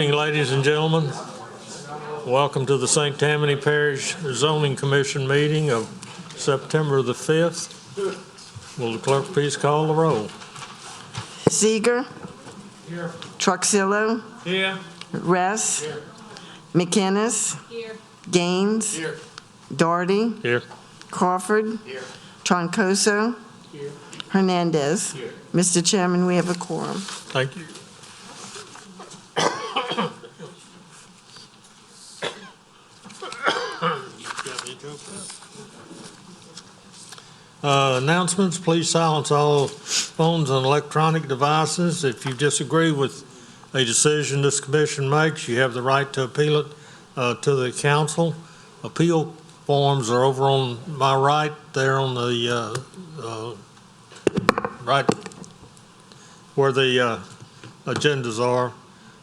Ladies and gentlemen, welcome to the St. Tammany Parish Zoning Commission meeting of September the 5th. Will the clerk please call the roll? Seeger. Here. Truxillo. Here. Ress. Here. McInnes. Here. Gaines. Here. Doherty. Here. Crawford. Here. Troncoso. Here. Hernandez. Here. Mr. Chairman, we have a quorum. Thank you. Announcements, please silence all phones and electronic devices. If you disagree with a decision this commission makes, you have the right to appeal it to the council. Appeal forms are over on my right there on the right where the agendas are.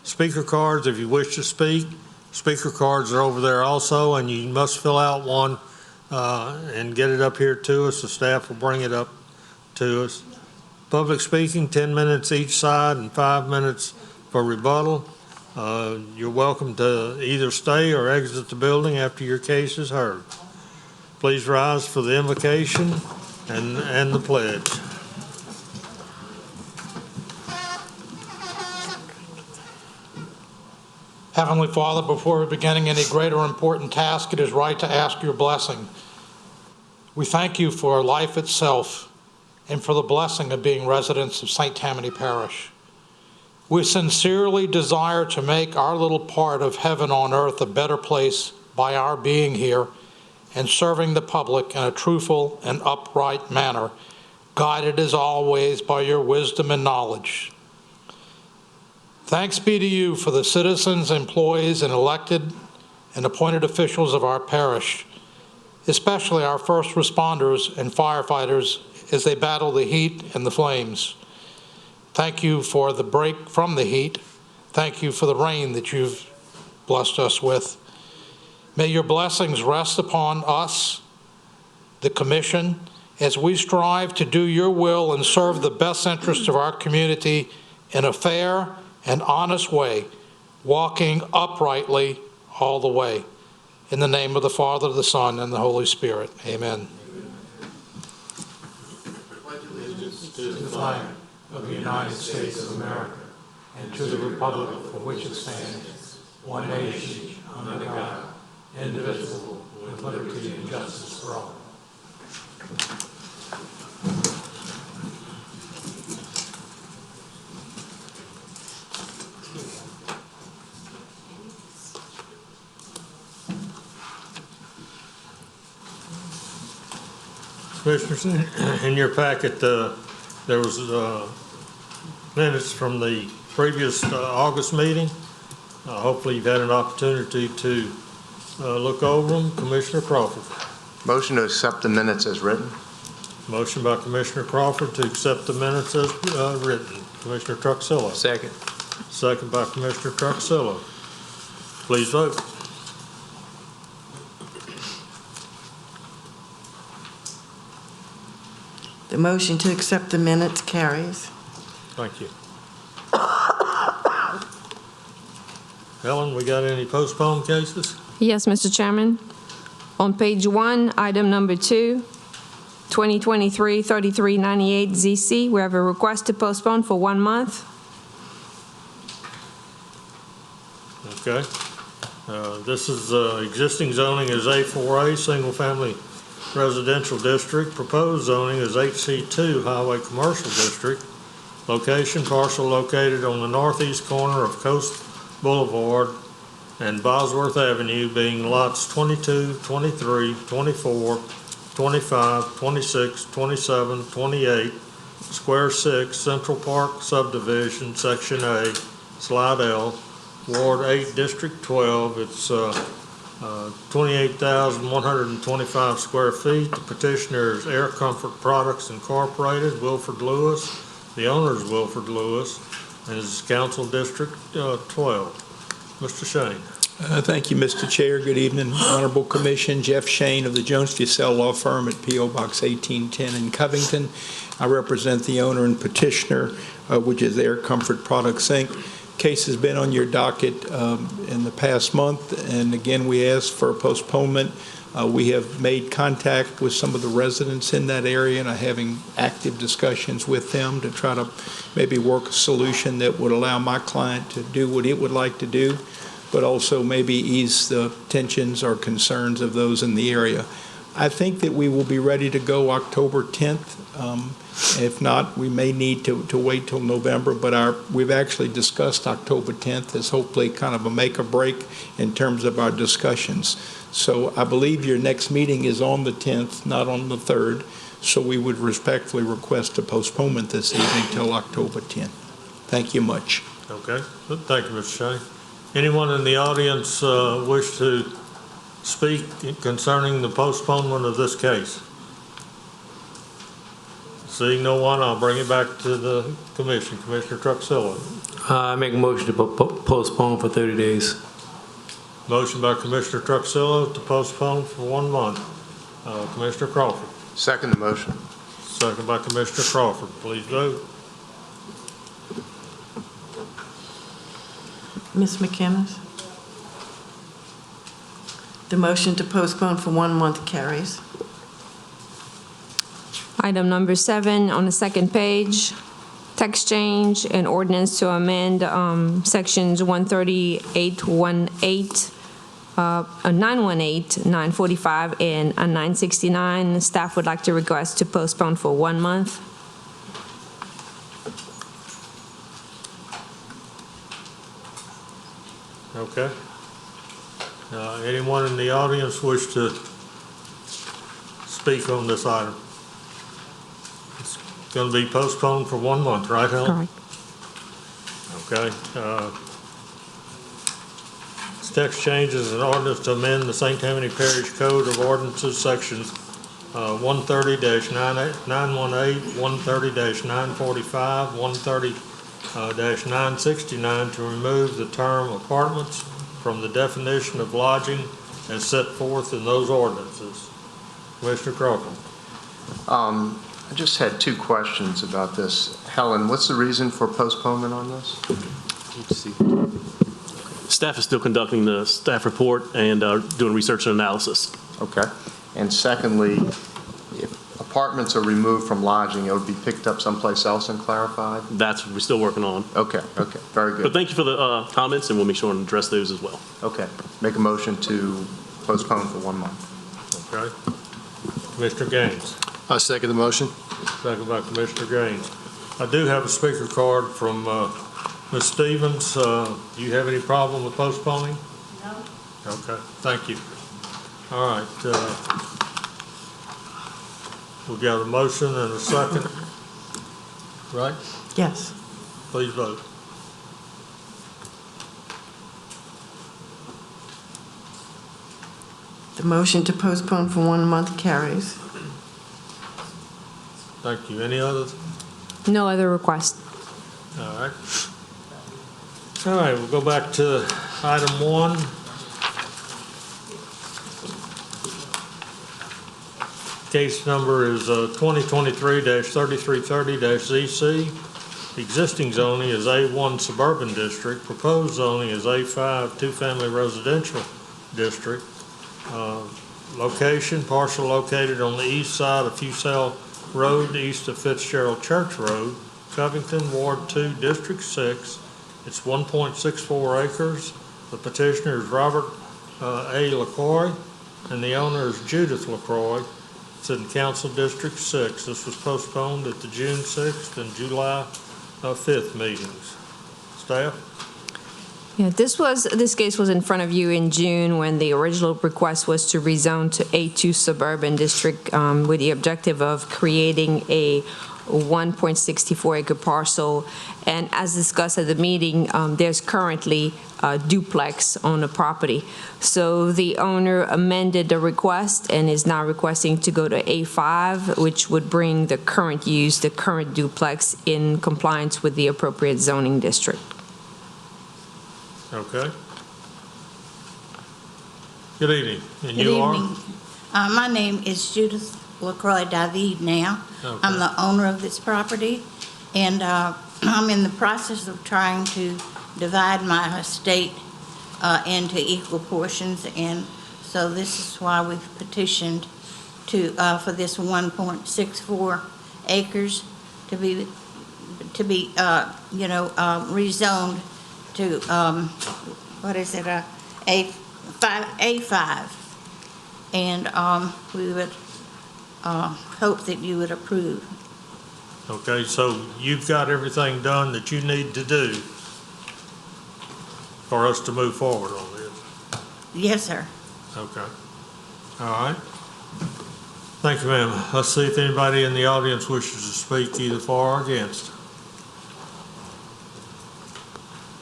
Speaker cards, if you wish to speak, speaker cards are over there also, and you must fill out one and get it up here to us. The staff will bring it up to us. Public speaking, 10 minutes each side and 5 minutes for rebuttal. You're welcome to either stay or exit the building after your case is heard. Please rise for the invocation and the pledge. Heavenly Father, before beginning any great or important task, it is right to ask your blessing. We thank you for life itself and for the blessing of being residents of St. Tammany Parish. We sincerely desire to make our little part of heaven on earth a better place by our being here and serving the public in a truthful and upright manner, guided as always by your wisdom and knowledge. Thanks be to you for the citizens, employees, and elected and appointed officials of our parish, especially our first responders and firefighters as they battle the heat and the flames. Thank you for the break from the heat. Thank you for the rain that you've blessed us with. May your blessings rest upon us, the commission, as we strive to do your will and serve the best interests of our community in a fair and honest way, walking uprightly all the way. In the name of the Father, the Son, and the Holy Spirit. Amen. Pledge allegiance to the flag of the United States of America and to the republic for which it stands, one nation, under God, indivisible, with liberty and justice for all. Commissioners, in your packet, there was minutes from the previous August meeting. Hopefully you've had an opportunity to look over them. Commissioner Crawford. Motion to accept the minutes as written. Motion by Commissioner Crawford to accept the minutes as written. Commissioner Truxillo. Second. Second by Commissioner Truxillo. Please vote. The motion to accept the minutes carries. Thank you. Helen, we got any postponed cases? Yes, Mr. Chairman. On page 1, item number 2, 2023-3398 ZC, we have a request to postpone for 1 month. Okay. This is existing zoning is A4A, single-family residential district. Proposed zoning is HC2, highway commercial district. Location, parcel located on the northeast corner of Coast Boulevard and Bosworth Avenue, being lots 22, 23, 24, 25, 26, 27, 28, Square 6, Central Park Subdivision, Section A, Slide L, Ward 8, District 12. It's 28,125 square feet. The petitioner is Air Comfort Products Incorporated, Wilford Lewis. The owner is Wilford Lewis, and is Council District 12. Mr. Shane. Thank you, Mr. Chair. Good evening, Honorable Commission. Jeff Shane of the Jones Fussell Law Firm at P.O. Box 1810 in Covington. I represent the owner and petitioner, which is Air Comfort Products, Inc. case has been on your docket in the past month, and again, we asked for a postponement. We have made contact with some of the residents in that area and are having active discussions with them to try to maybe work a solution that would allow my client to do what it would like to do, but also maybe ease the tensions or concerns of those in the area. I think that we will be ready to go October 10th. If not, we may need to wait till November, but we've actually discussed October 10th as hopefully kind of a make or break in terms of our discussions. So I believe your next meeting is on the 10th, not on the 3rd, so we would respectfully request a postponement this evening till October 10th. Thank you much. Okay, thank you, Mr. Shea. Anyone in the audience wish to speak concerning the postponement of this case? Seeing no one, I'll bring it back to the commission. Commissioner Truxillo. I make a motion to postpone for 30 days. Motion by Commissioner Truxillo to postpone for 1 month. Commissioner Crawford. Second the motion. Second by Commissioner Crawford. Please vote. Ms. McInnes? The motion to postpone for 1 month carries. Item number 7 on the second page, text change and ordinance to amend sections 13818, 918, 945, and 969. Staff would like to request to postpone for 1 month. Okay. Anyone in the audience wish to speak on this item? It's going to be postponed for 1 month, right, Helen? Correct. Okay. This text change is an ordinance to amend the St. Tammany Parish Code of Ordinances, sections 130-918, 130-945, 130-969 to remove the term apartments from the definition of lodging as set forth in those ordinances. Commissioner Crawford. I just had 2 questions about this. Helen, what's the reason for postponement on this? Let's see. Staff is still conducting the staff report and doing research and analysis. Okay. And secondly, if apartments are removed from lodging, it would be picked up someplace else and clarified? That's what we're still working on. Okay, very But good. thank you for the comments, and we'll make sure and address those as well. Okay, make a motion to postpone for 1 month. Okay. Commissioner Gaines. I second the motion. Second by Commissioner Gaines. I do have a speaker card from Ms. Stevens. Do you have any problem with postponing? No. Okay, thank you. All right. We've got a motion and a second, right? Yes. Please vote. The motion to postpone for 1 month carries. Thank you. Any others? No other request. All right. All right, we'll go back to item 1. Case number is 2023-3330-ZC. Existing zoning is A1 Suburban District. Proposed zoning is A5 Two-Family Residential District. Location, parcel located on the east side of Fusel Road, east of Fitzgerald Church Road, Covington, Ward 2, District 6. It's 1.64 acres. The petitioner is Robert A. LaCroix, and the owner is Judith LaCroix. It's in Council District 6. This was postponed at the June 6th and July 5th meetings. Staff? Yeah, this case was in front of you in June when the original request was to rezone to A2 Suburban District with the objective of creating a 1.64 acre parcel. And as discussed at the meeting, there's currently a duplex on the property. So the owner amended the request and is now requesting to go to A5, which would bring the current use, the current duplex, in compliance with the appropriate zoning district. Okay. Good evening. And Good you evening. My name is Judith LaCroix David now. Okay. I'm the owner of this property, and I'm in the process of trying to divide my estate into equal portions, and so this is why we've petitioned to, for this 1.64 acres to be rezoned to, what is it, A5, and we would hope that you would approve. Okay, so you've got everything done that you need to do for us to move forward on this? Yes, sir. Okay. All right. Thank you, ma'am. Let's see if anybody in the audience wishes to speak either for or against.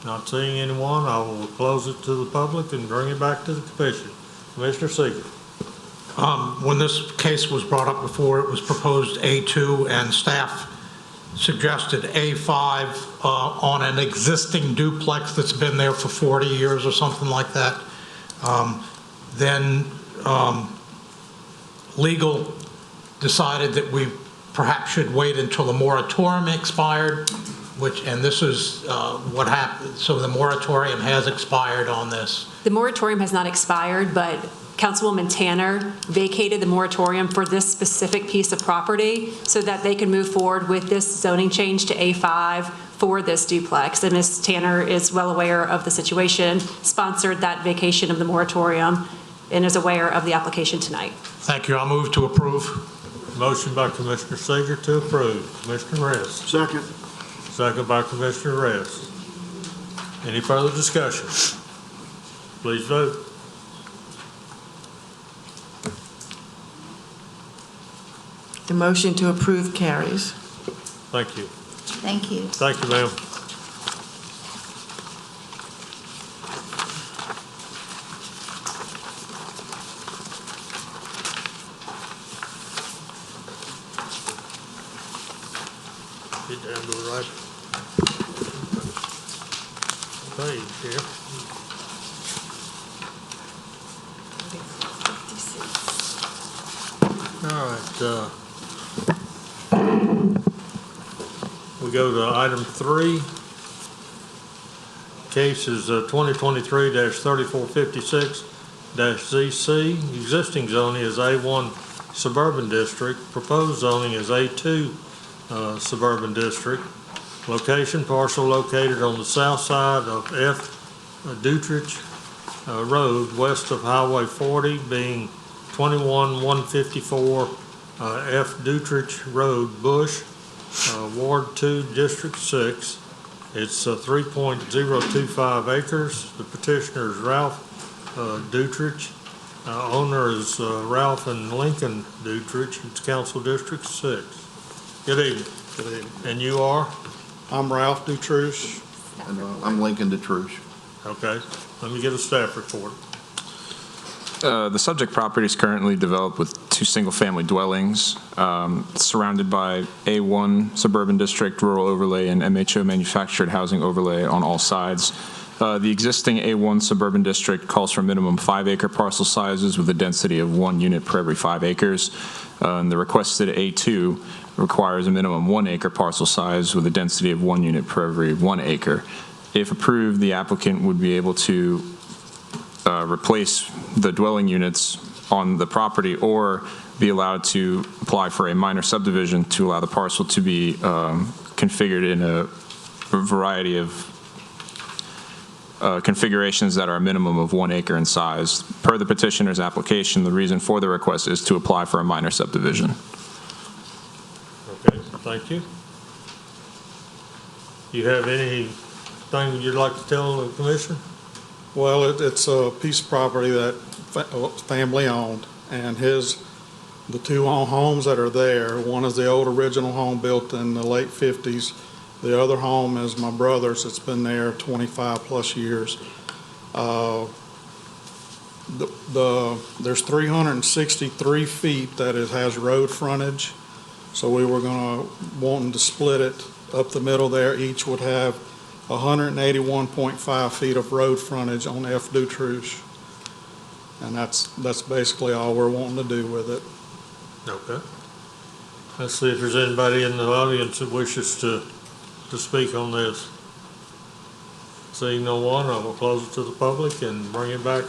Not seeing anyone, I will close it to the public and bring it back to the commission. Commissioner Seeger. When this case was brought up before, it was proposed A2, and staff suggested A5 on an existing duplex that's been there for 40 years or something like that. Then legal decided that we perhaps should wait until the moratorium expired, and this is what happened. So the moratorium has expired on this. The moratorium has not expired, but Councilwoman Tanner vacated the moratorium for this specific piece of property so that they can move forward with this zoning change to A5 for this duplex. And Ms. Tanner is well aware of the situation, sponsored that vacation of the moratorium, and is aware of the application tonight. Thank you. I'll move to approve. Motion by Commissioner Seeger to approve. Commissioner Reyes. Second. Second by Commissioner Reyes. Any further discussion? Please vote. The motion to approve carries. Thank you. Thank you. Thank you, ma'am. Get down to the right page here. All right, we go to item 3. Case is 2023-3456-ZC. Existing zoning is A1 Suburban District. Proposed zoning is A2 Suburban District. Location, parcel located on the south side of F. Dutrich Road, west of Highway 40, being 21154 F. Dutrich Road, Bush, Ward 2, District 6. It's 3.025 acres. The petitioner is Ralph Dutrich. Owner is Ralph and Lincoln Dutrich. It's Council District 6. Good evening. Good evening. And you are? I'm Ralph Dutrouche. And I'm Lincoln Detrouche. Okay. Let me get a staff report. The subject property is currently developed with 2 single-family dwellings, surrounded by A1 Suburban District, Rural Overlay, and MHO Manufactured Housing Overlay on all sides. The existing A1 Suburban District calls for minimum 5-acre parcel sizes with a density of 1 unit per every 5 acres. And the requested A2 requires a minimum 1-acre parcel size with a density of 1 unit per every 1 acre. If approved, the applicant would be able to replace the dwelling units on the property or be allowed to apply for a minor subdivision to allow the parcel to be configured in a variety of configurations that are a minimum of 1 acre in size. Per the petitioner's application, the reason for the request is to apply for a minor subdivision. Okay, thank you. You have anything you'd like to tell the commission? Well, it's a piece of property that family owned, and the 2 homes that are there, one is the old original home built in the late 50s. The other home is my brother's. It's been there 25 plus years. There's 363 feet that it has road frontage. So we were wanting to split it up the middle there. Each would have 181.5 feet of road frontage on F. Dutrouche. And that's basically all we're wanting to do with it. Okay. Let's see if there's anybody in the audience that wishes to speak on this. Seeing no one, I will close it to the public and bring it back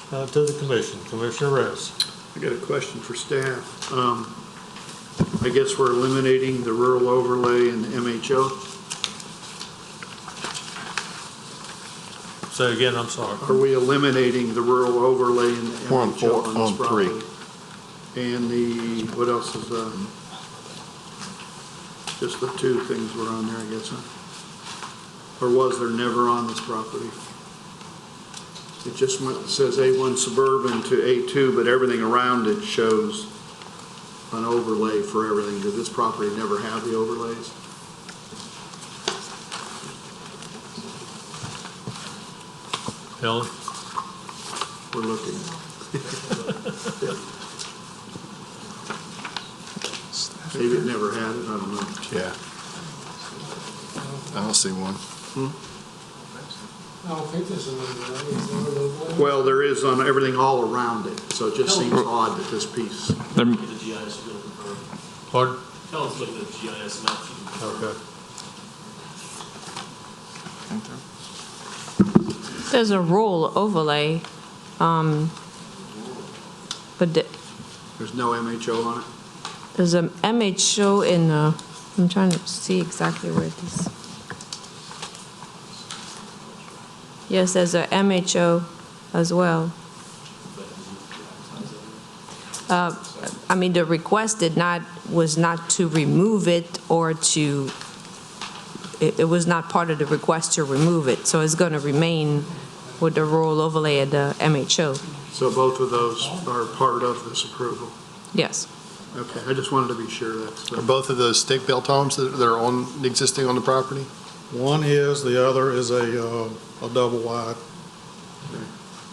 to the commission. Commissioner Reyes. I got a question for staff. I guess we're eliminating the rural overlay and the MHO. Say again, I'm sorry. Are we eliminating the rural overlay and the We're on MHO four- on this on property? three. And the, what else is, just the two things were on there, I guess, huh? Or was there never on this property? It just says A1 suburban to A2, but everything around it shows an overlay for everything. Did this property never have the overlays? Helen? We're looking. Maybe it never had it, I don't know. Yeah. I don't see one. I don't think there's an overlay. Well, there is on everything all around it, so it just seems odd that this piece. There- Pardon? Tell us looking at the GIS map. Okay. There's a rural overlay, but There's no MHO on it? there's a MHO in, I'm trying to see exactly where it is. Yes, there's a MHO as well. I mean, the request was not to remove it or to, it was not part of the request to remove it, so it's going to remain with the rural overlay at the MHO. So both of those are part of this approval? Yes. Okay, I just wanted to be sure that's. Are both of those stake-built homes that are existing on the property? One is, the other is a double wide.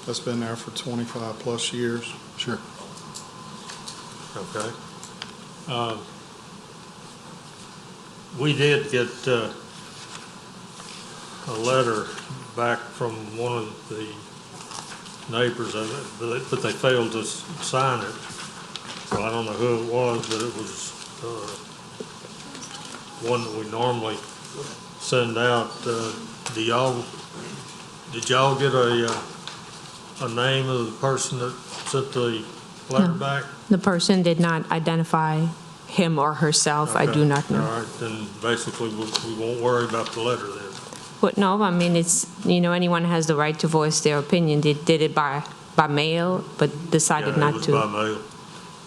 That's been there for 25-plus years. Sure. Okay. We did get a letter back from one of the neighbors of it, but they failed to sign it. So I don't know who it was, but it was one that we normally send out. Did y'all get a name of the person that sent the letter No. back? The person did not identify him or herself. I do not know. All right, then basically we won't worry about the letter then. But no, I mean, it's, anyone has the right to voice their opinion. They did it by mail, but decided Yeah, not it was to. by mail.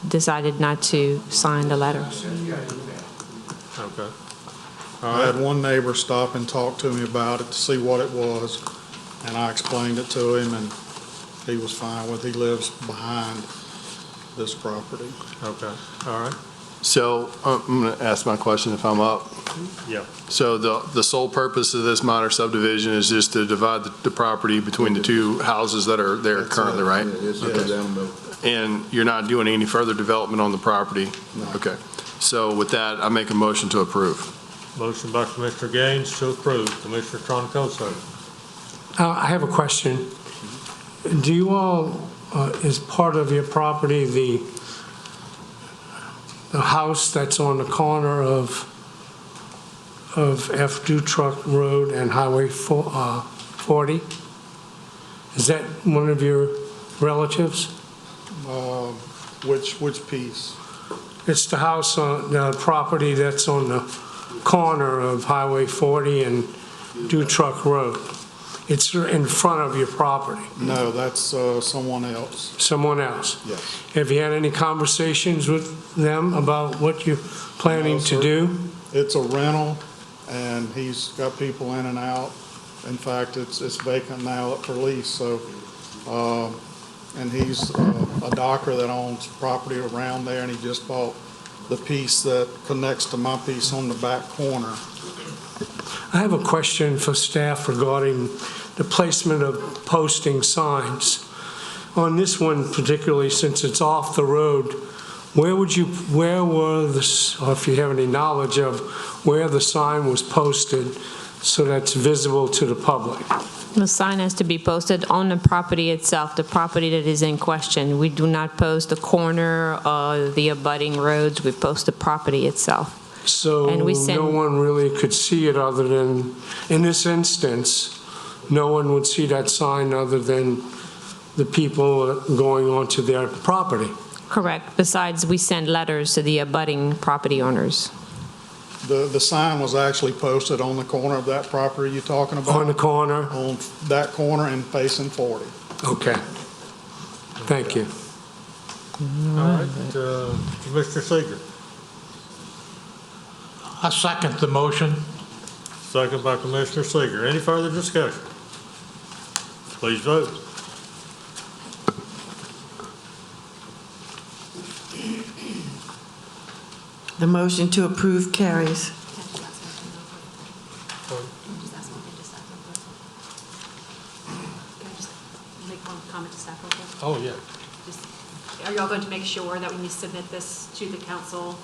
Decided not to sign the letter. Okay. I had one neighbor stop and talk to me about it to see what it was, and I explained it to him, and he was fine with it. He lives behind this property. Okay, all right, So I'm going to ask my question if I'm up. yeah. So the sole purpose of this minor subdivision is just to divide the property between the two houses that are there currently, right? And you're not doing any further development on the property? No. Okay. So with that, I make a motion to approve. Motion by Commissioner Gaines to approve. Commissioner Troncoso. I have a question. Do you all, is part of your property the house that's on the corner of F. Dutruck Road and Highway 40? Is that one of your relatives? Which piece? It's the house on the property that's on the corner of Highway 40 and Dutruck Road. It's in front of your property. No, that's someone else. Someone else. Yes. Have you had any conversations with them about what you're planning to do? It's a rental, and he's got people in and out. In fact, it's vacant now up for lease, so, and he's a docker that owns property around there, and he just bought the piece that connects to my piece on the back corner. I have a question for staff regarding the placement of posting signs. On this one particularly, since it's off the road, where were the, or if you have any knowledge of where the sign was posted so that's visible to the public? The sign has to be posted on the property itself, the property that is in question. We do not post the corner or the abutting roads. We post the property itself. So And we send- no one really could see it other than, in this instance, no one would see that sign other than the people going onto their property. Correct. Besides, we send letters to the abutting property owners. The sign was actually posted on the corner of that property you're talking about? On the corner? On that corner and facing 40. Okay. Thank you. All right, Commissioner Seeger. I second the motion. Second by Commissioner Seeger. Any further discussion? Please vote. The motion to approve carries. Make one comment to staff real quick? Oh, yeah. Are y'all going to make sure that when you submit this to the council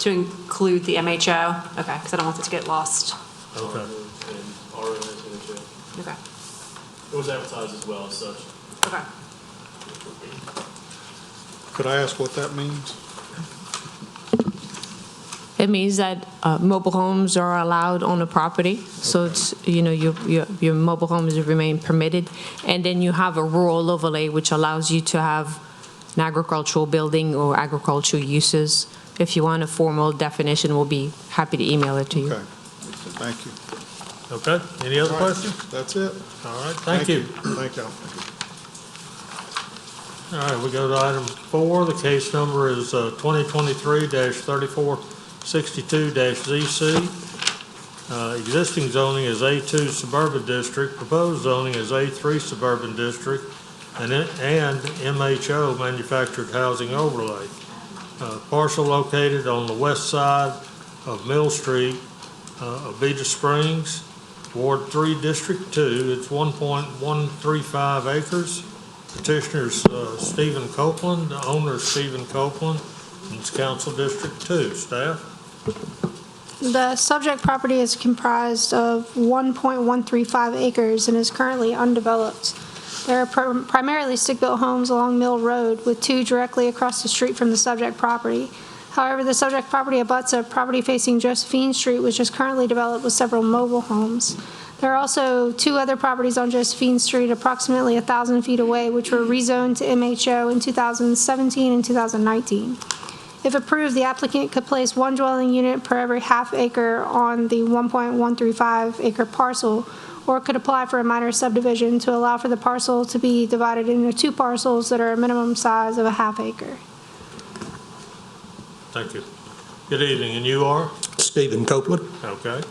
to include the MHO? Okay, because I don't want it to get lost. Okay. Okay. It was advertised as well as such. Okay. Could I ask what that means? It means that mobile homes are allowed on the property, so it's, your mobile homes remain permitted. And then you have a rural overlay, which allows you to have an agricultural building or agricultural uses. If you want a formal definition, we'll be happy to email it to you. Okay, thank you. Okay, any other All right, questions? That's it. All right, thank you. Thank y'all. All right, we go to item 4. The case number is 2023-3462-ZC. Existing zoning is A2 Suburban District, proposed zoning is A3 Suburban District, and MHO Manufactured Housing Overlay. Parcel located on the west side of Mill Street, Abita Springs, Ward 3, District 2. It's 1.135 acres. Petitioner's Stephen Copeland, the owner is Stephen Copeland, and it's Council District 2. Staff? The subject property is comprised of 1.135 acres and is currently undeveloped. There are primarily stick-built homes along Mill Road, with 2 directly across the street from the subject property. However, the subject property abuts a property facing Josephine Street, which is currently developed with several mobile homes. There are also 2 other properties on Josephine Street approximately 1,000 feet away, which were rezoned to MHO in 2017 and 2019. If approved, the applicant could place 1 dwelling unit per every half acre on the 1.135 acre parcel, or could apply for a minor subdivision to allow for the parcel to be divided into 2 parcels that are a minimum size of a half acre. Thank you. Good evening, and you are? Stephen Copeland. Okay.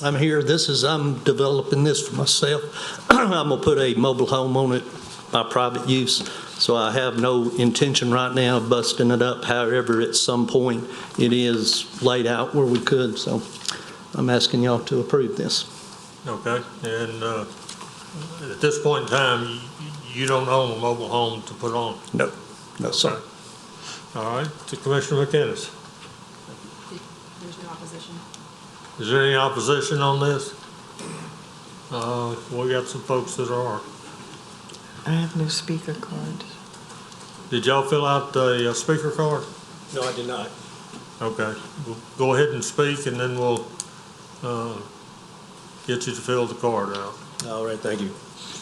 I'm here. I'm developing this for myself. I'm going to put a mobile home on it by private use, so I have no intention right now of busting it up. However, at some point, it is laid out where we could, so I'm asking y'all to approve this. Okay, and at this point in time, you don't own a mobile home to put on? No, sir. Okay. All right, to Commissioner McInnes. There's no opposition. Is there any opposition on this? We got some folks that are. I have no speaker card. Did y'all fill out the speaker card? No, I did not. Okay, well, go ahead and speak, and then we'll get you to fill the card out. All right, thank you.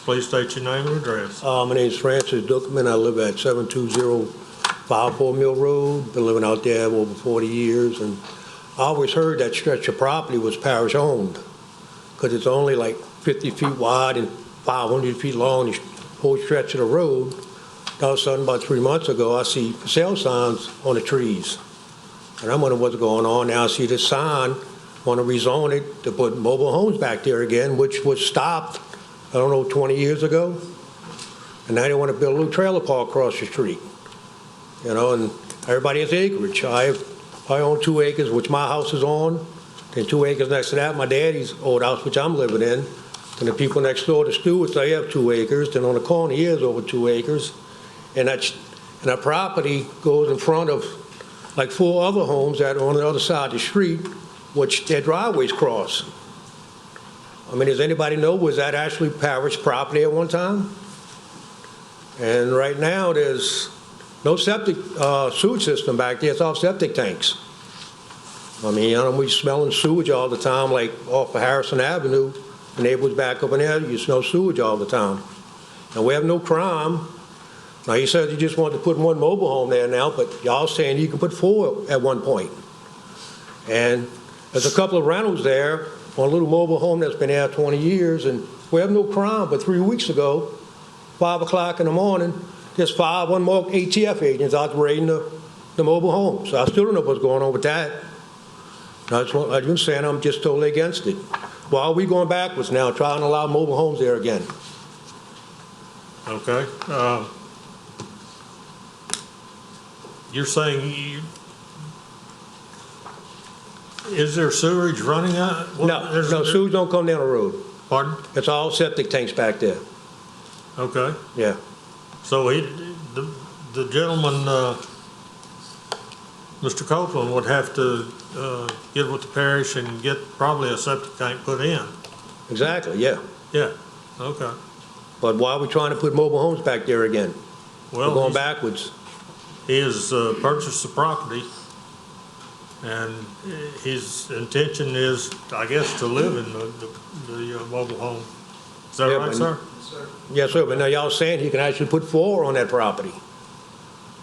Please state your name and address. My name is Francis Duckman. I live at 72054 Mill Road. Been living out there over 40 years, and I always heard that stretch of property was parish owned because it's only like 50 feet wide and 500 feet long, the whole stretch of the road. All of a sudden, about 3 months ago, I see for sale signs on the trees. And I'm wondering what's going on. Now I see this sign, want to rezone it to put mobile homes back there again, which was stopped, I don't know, 20 years ago. And now they want to build a little trailer park across the street. You know, and everybody has acreage. I own 2 acres, which my house is on. Then 2 acres next to that, my daddy's old house, which I'm living in. And the people next door, the Stewarts, they have 2 acres. Then on the corner here is over 2 acres. And that property goes in front of like 4 other homes that are on the other side of the street, which their driveways cross. I mean, does anybody know, was that actually parish property at one time? And right now, there's no septic sewage system back there. It's all septic tanks. I mean, we're smelling sewage all the time, like off of Harrison Avenue The neighbors back up in there, you smell sewage all the time. And we have no crime. Now, he says he just wanted to put one mobile home there now, but y'all saying you can put 4 at one point. And there's a couple of rentals there on a little mobile home that's been there 20 years, and we have no crime. But 3 weeks ago, 5 o'clock in the morning, there's 5 unmarked ATF agents out raiding the mobile home. So I still don't know what's going on with that. That's what I'm saying. I'm just totally against it. Why are we going backwards now, trying to allow mobile homes there again? Okay. You're saying is there sewage running out? No, sewage don't come down the road. Pardon? It's all septic tanks back there. Okay. Yeah. So the gentleman, Mr. Copeland, would have to get with the parish and get probably a septic tank put in. Exactly, yeah. Yeah, okay. But why are we trying to put mobile homes back there again? Well, we're going backwards. He has purchased the property, and his intention is, I guess, to live in the mobile home. Is that right, sir? Yes, sir, but now y'all saying he can actually put 4 on that property.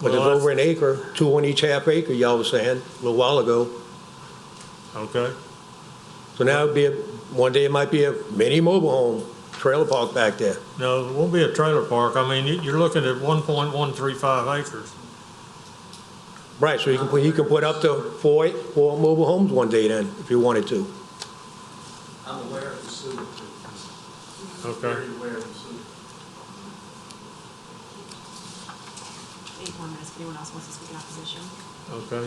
But it's over an acre, 2 on each half acre, y'all was saying a little while ago. Okay. So now it'd be one day it might be a mini mobile home, trailer park back there. No, it won't be a trailer park. I mean, you're looking at 1.135 acres. Right, so he can put up to 4 mobile homes one day then, if he wanted to. I'm aware of the sewer. Okay. Very aware of the sewer. 8 more minutes, if anyone else wants to speak in opposition. Okay.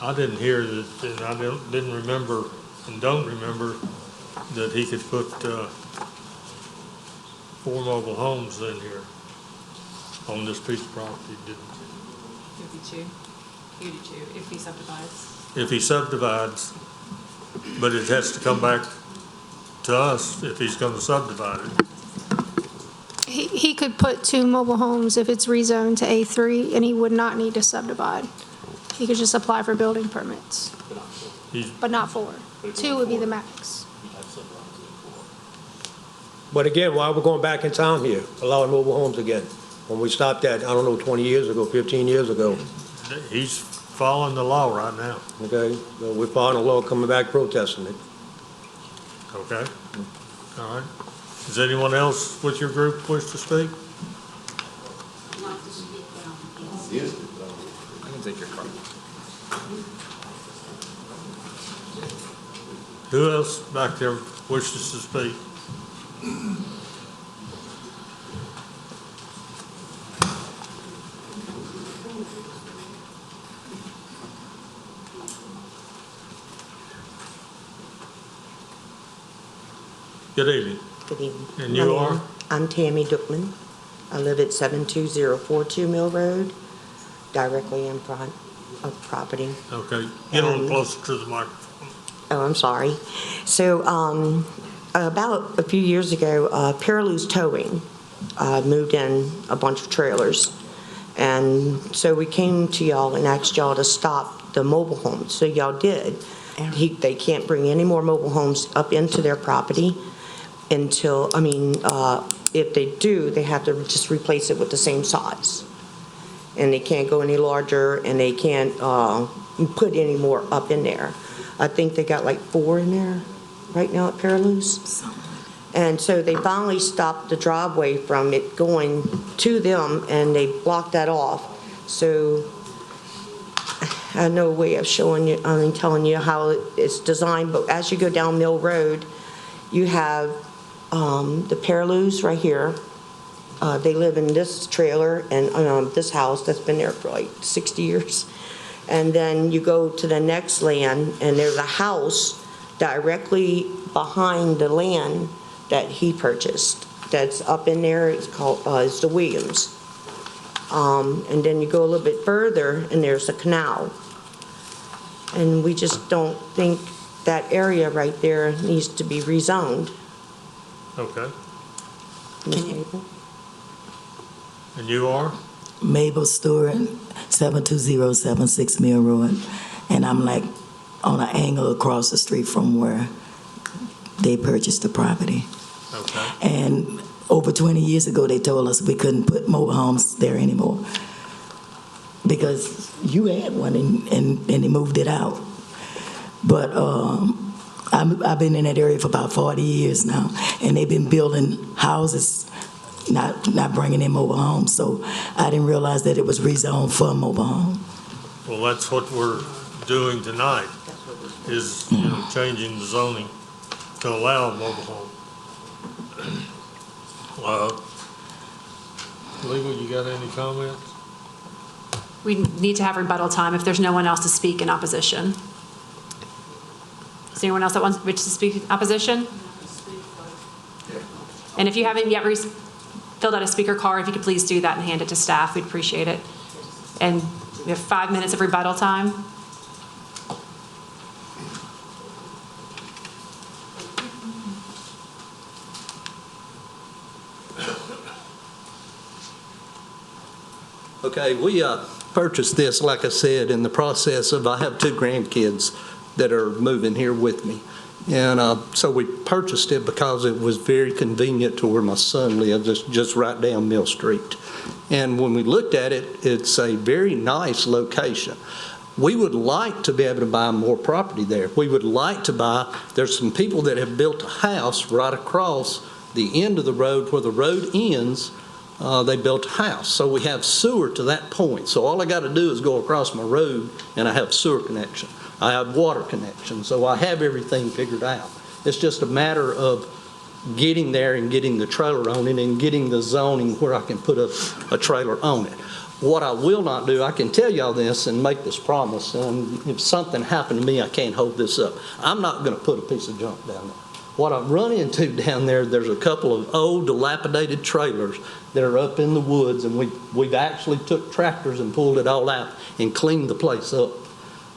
I didn't hear that, and I didn't remember and don't remember that he could put 4 mobile homes in here on this piece of property, didn't he? It would be 2. He would do 2 if he subdivides. If he subdivides, but it has to come back to us if he's going to subdivide it. He could put 2 mobile homes if it's rezoned to A3, and he would not need to subdivide. He could just apply for building permits, but not 4. 2 would be the max. But again, why are we going back in town here, allowing mobile homes again? When we stopped that, I don't know, 20 years ago, 15 years ago. He's following the law right now. Okay, so we're following the law, coming back protesting it. Okay. All right. Does anyone else with your group wish to speak? I can take your card. Who else back there wishes to speak? Good evening. Good evening. And you are? I'm Tammy Duckman. I live at 72042 Mill Road, directly in front of property. Okay. Get a little closer to the microphone. Oh, I'm sorry. So about a few years ago, Parish Towing moved in a bunch of trailers. And so we came to y'all and asked y'all to stop the mobile homes. So y'all did. They can't bring any more mobile homes up into their property until, if they do, they have to just replace it with the same size. And they can't go any larger, and they can't put any more up in there. I think they got like 4 in there right now at Parish. And so they finally stopped the driveway from it going to them, and they blocked that off. So I have no way of showing you, telling you how it's designed, but as you go down Mill Road, you have the Parish right here. They live in this trailer and this house that's been there for like 60 years. And then you go to the next land, and there's a house directly behind the land that he purchased. That's up in there. It's called it's the Williams. And then you go a little bit further, and there's a canal. And we just don't think that area right there needs to be rezoned. Okay. And you are? Mabel Stewart, 72076 Mill Road. And I'm like on an angle across the street from where they purchased the property. Okay. And over 20 years ago, they told us we couldn't put mobile homes there anymore because you had one and they moved it out. But I've been in that area for about 40 years now, and they've been building houses, not bringing in mobile homes. So I didn't realize that it was rezoned for a mobile home. Well, that's what we're doing tonight, is, changing the zoning to allow a mobile home. Legal, you got any comments? We need to have rebuttal time if there's no one else to speak in opposition. Is there anyone else that wants to speak in opposition? And if you haven't yet filled out a speaker card, if you could please do that and hand it to staff, we'd appreciate it. And we have 5 minutes of rebuttal time. Okay, we purchased this, like I said, in the process of, I have 2 grandkids that are moving here with me. And so we purchased it because it was very convenient to where my son lives, just right down Mill Street. And when we looked at it, it's a very nice location. We would like to be able to buy more property there. We would like to buy, there's some people that have built a house right across the end of the road where the road ends. They built a house. So we have sewer to that point. So all I got to do is go across my road and I have sewer connection. I have water connection. So I have everything figured out. It's just a matter of getting there and getting the trailer on it and getting the zoning where I can put a trailer on it. What I will not do, I can tell y'all this and make this promise, and if something happened to me, I can't hold this up. I'm not going to put a piece of junk down there. What I've run into down there's a couple of old dilapidated trailers that are up in the woods, and we've actually took tractors and pulled it all out and cleaned the place up.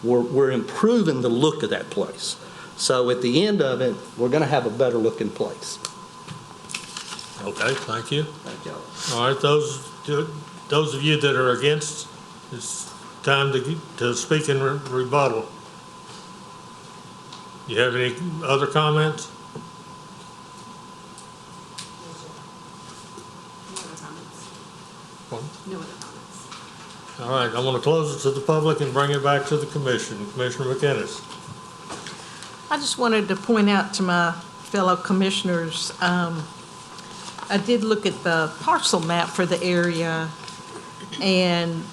We're improving the look of that place. So at the end of it, we're going to have a better looking place. Okay, thank you. Thank y'all. All right, those of you that are against, it's time to speak in rebuttal. You have any other comments? No other comments. All right, I'm going to close it to the public and bring it back to the commission. Commissioner McInnes. I just wanted to point out to my fellow commissioners, I did look at the parcel map for the area, and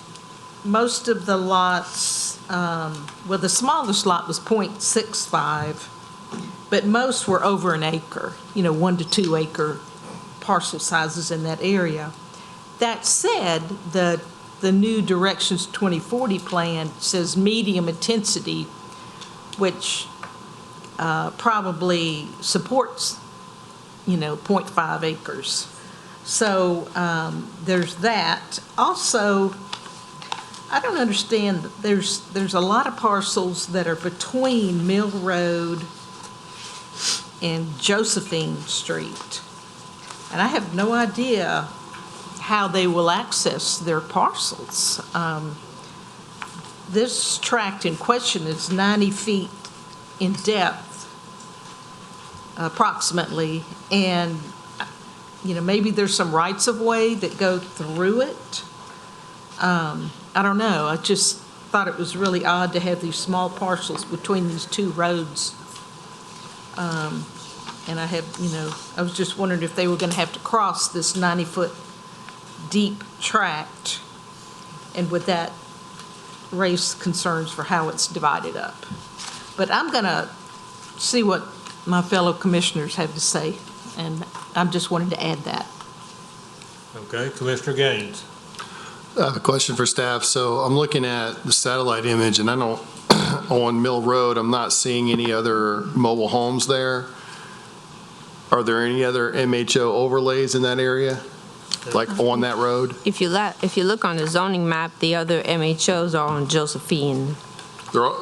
most of the lots, well, the smallest lot was .65, but most were over an acre, 1 to 2 acre parcel sizes in that area. That said, the new Directions 2040 plan says medium intensity, which probably supports, 0.5 acres. So there's that. Also, I don't understand, there's a lot of parcels that are between Mill Road and Josephine Street. And I have no idea how they will access their parcels. This tract in question is 90 feet in depth, approximately, and maybe there's some rights of way that go through it. I don't know. I just thought it was really odd to have these small parcels between these 2 roads. And I was just wondering if they were going to have to cross this 90-foot deep tract, and would that raise concerns for how it's divided up? But I'm going to see what my fellow commissioners have to say, and I'm just wanting to add that. Okay, Commissioner Gaines. I have a question for staff. So I'm looking at the satellite image, and I don't, on Mill Road, I'm not seeing any other mobile homes there. Are there any other MHO overlays in that area, like on that road? If you look on the zoning map, the other MHOs are on Josephine.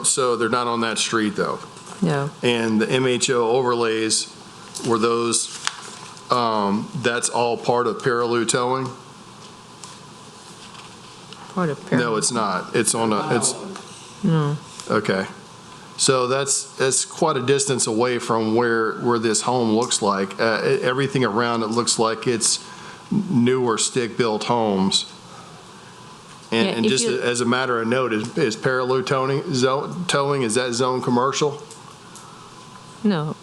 So they're not on that street, though? No. And the MHO overlays, were those, that's all part of Perilou towing? Part of Perilou? No, it's not. It's on a, it's, No. okay. So that's quite a distance away from where this home looks like. Everything around it looks like it's newer stick-built homes. And, Yeah, and if just you- as a matter of note, is parallel towing, is that zone commercial? No.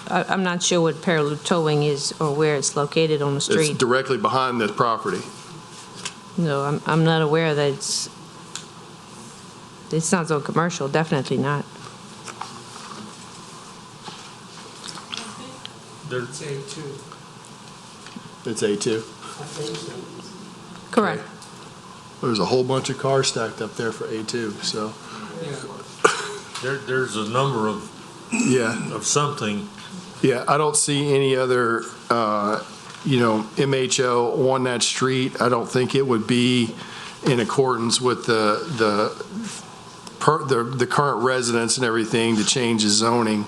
I'm not sure what parallel towing is or where it's located on the It's street. directly behind the property. No, I'm not aware that it's not so commercial, definitely not. There's A2. It's A2. Correct. There's a whole bunch of cars stacked up there for A2, so. there's a number of something. Yeah, I don't see any other, MHO on that street. I don't think it would be in accordance with the current residents and everything to change the zoning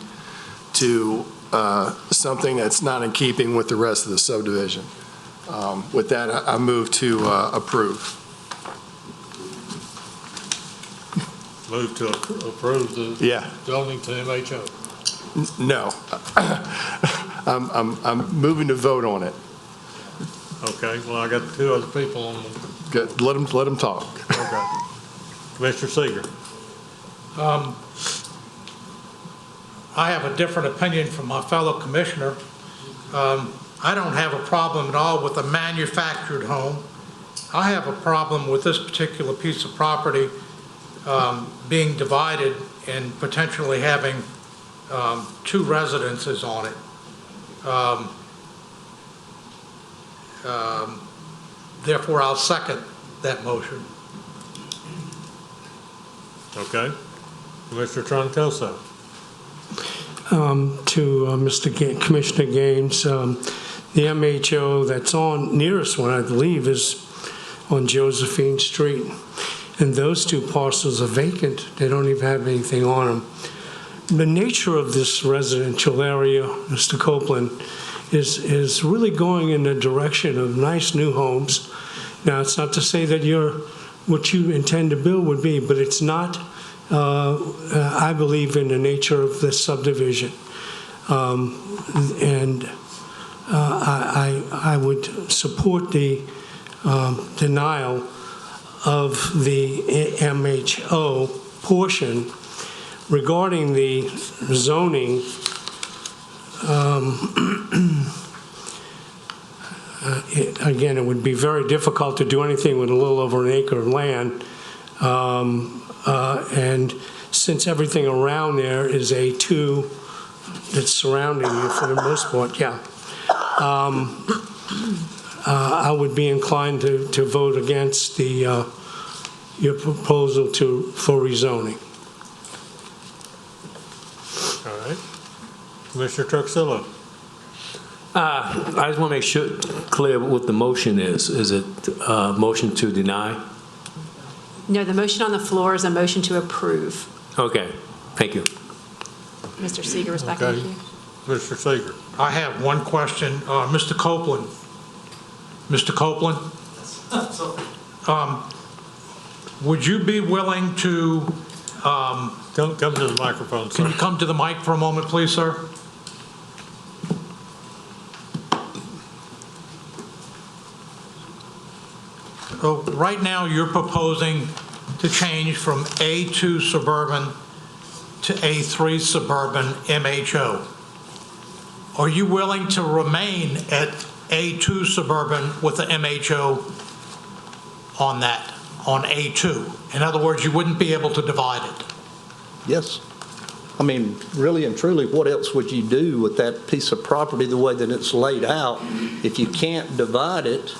to something that's not in keeping with the rest of the subdivision. With that, I move to approve. Move to approve the zoning to MHO. No. I'm moving to vote on it. Okay, well, I got two other people on the. Good. Let them talk. Okay. Commissioner Seeger. I have a different opinion from my fellow commissioner. I don't have a problem at all with a manufactured home. I have a problem with this particular piece of property being divided and potentially having two residences on it. Therefore, I'll second that motion. Okay. Commissioner Troncoso. Commissioner Gaines, the MHO that's on, nearest one, I believe, is on Josephine Street. And those two parcels are vacant. They don't even have anything on them. The nature of this residential area, Mr. Copeland, is really going in the direction of nice new homes. Now, it's not to say that what you intend to build would be, but it's not, I believe, in the nature of this subdivision. I would support the denial of the MHO portion. Regarding the zoning, again, it would be very difficult to do anything with a little over an acre of land. And since everything around there is A2 that's surrounding you for the most part, I would be inclined to vote against your proposal for rezoning. All right. Commissioner Truxillo. I just want to make sure clear what the motion is. Is it a motion to deny? No, the motion on the floor is a motion to approve. Okay, thank you. Mr. Seeger is back Okay. in queue. Mr. Seeger. I have one question. Mr. Copeland. Mr. Copeland? Would you be willing to... Come to the microphone, sir. Can you come to the mic for a moment, please, sir? Right now, you're proposing to change from A2 suburban to A3 suburban MHO. Are you willing to remain at A2 suburban with the MHO on that, on A2? In other words, you wouldn't be able to divide it? Yes. I mean, really and truly, what else would you do with that piece of property the way that it's laid out? If you can't divide it,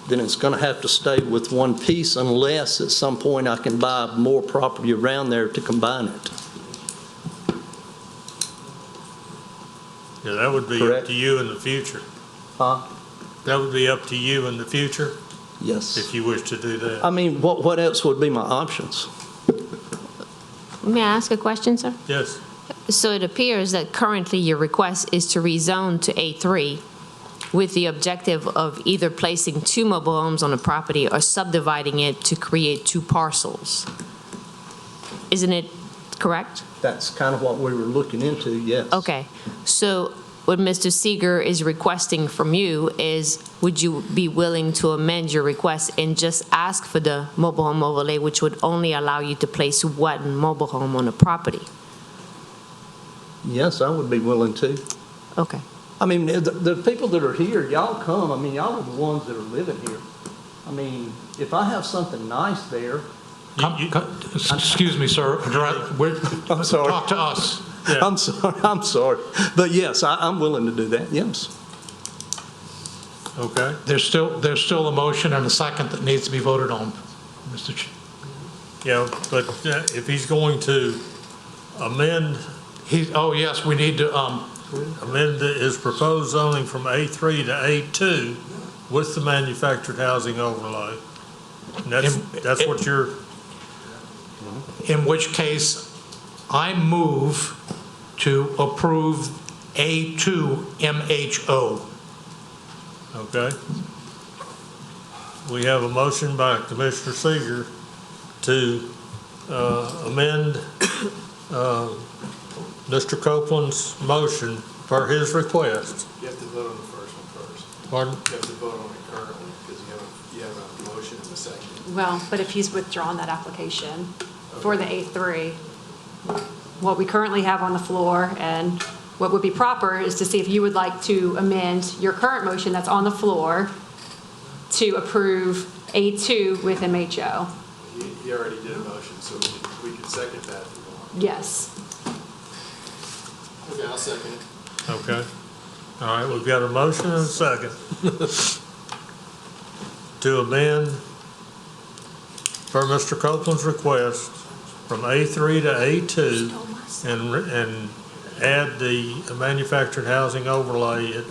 then it's going to have to stay with one piece unless at some point I can buy more property around there to combine it. Yeah, that would be Correct. up to you in the future. Huh? That would be up to you in the future, Yes. if you wish to do that. I mean, what else would be my options? May I ask a question, sir? Yes. So it appears that currently your request is to rezone to A3 with the objective of either placing two mobile homes on the property or subdividing it to create two parcels. Isn't it correct? That's kind of what we were looking into, yes. Okay, so what Mr. Seeger is requesting from you is, would you be willing to amend your request and just ask for the mobile home overlay, which would only allow you to place one mobile home on the property? Yes, I would be willing to. Okay. I mean, the people that are here, y'all come, I mean, y'all are the ones that are living here. I mean, if I have something nice there. Excuse me, sir. I'm sorry. Talk to us. I'm sorry. But yes, I'm willing to do that, yes. Okay. There's still a motion and a second that needs to be voted on, Mr. Chair. Yeah, but if he's going to amend. Oh, yes, we need to, amend his proposed zoning from A3 to A2 with the manufactured housing overlay. And that's what you're. in which case I move to approve A2 MHO. Okay. We have a motion by Commissioner Seeger to amend Mr. Copeland's motion for his request. You have to vote on the first one first. Pardon? You have to vote on it currently because you have a motion and a second. Well, but if he's withdrawn that application for the A3, what we currently have on the floor and what would be proper is to see if you would like to amend your current motion that's on the floor to approve A2 with MHO. He already did a motion, so we can second that if you want. Yes. Okay, I'll second it. Okay. All right, we've got a motion and a second to amend, per Mr. Copeland's request, from A3 to A2 and add the manufactured housing overlay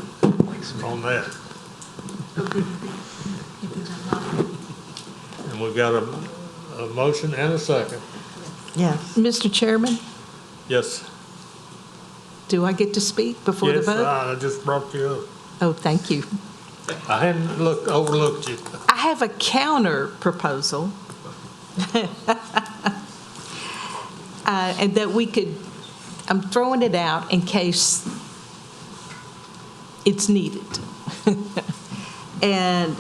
on that. And we've got a motion and a second. Yes. Mr. Chairman, Yes. do I get to speak before the Yes, vote? I just brought you up. Oh, thank you. I hadn't overlooked you. I have a counter proposal. And that we could, I'm throwing it out in case it's needed. And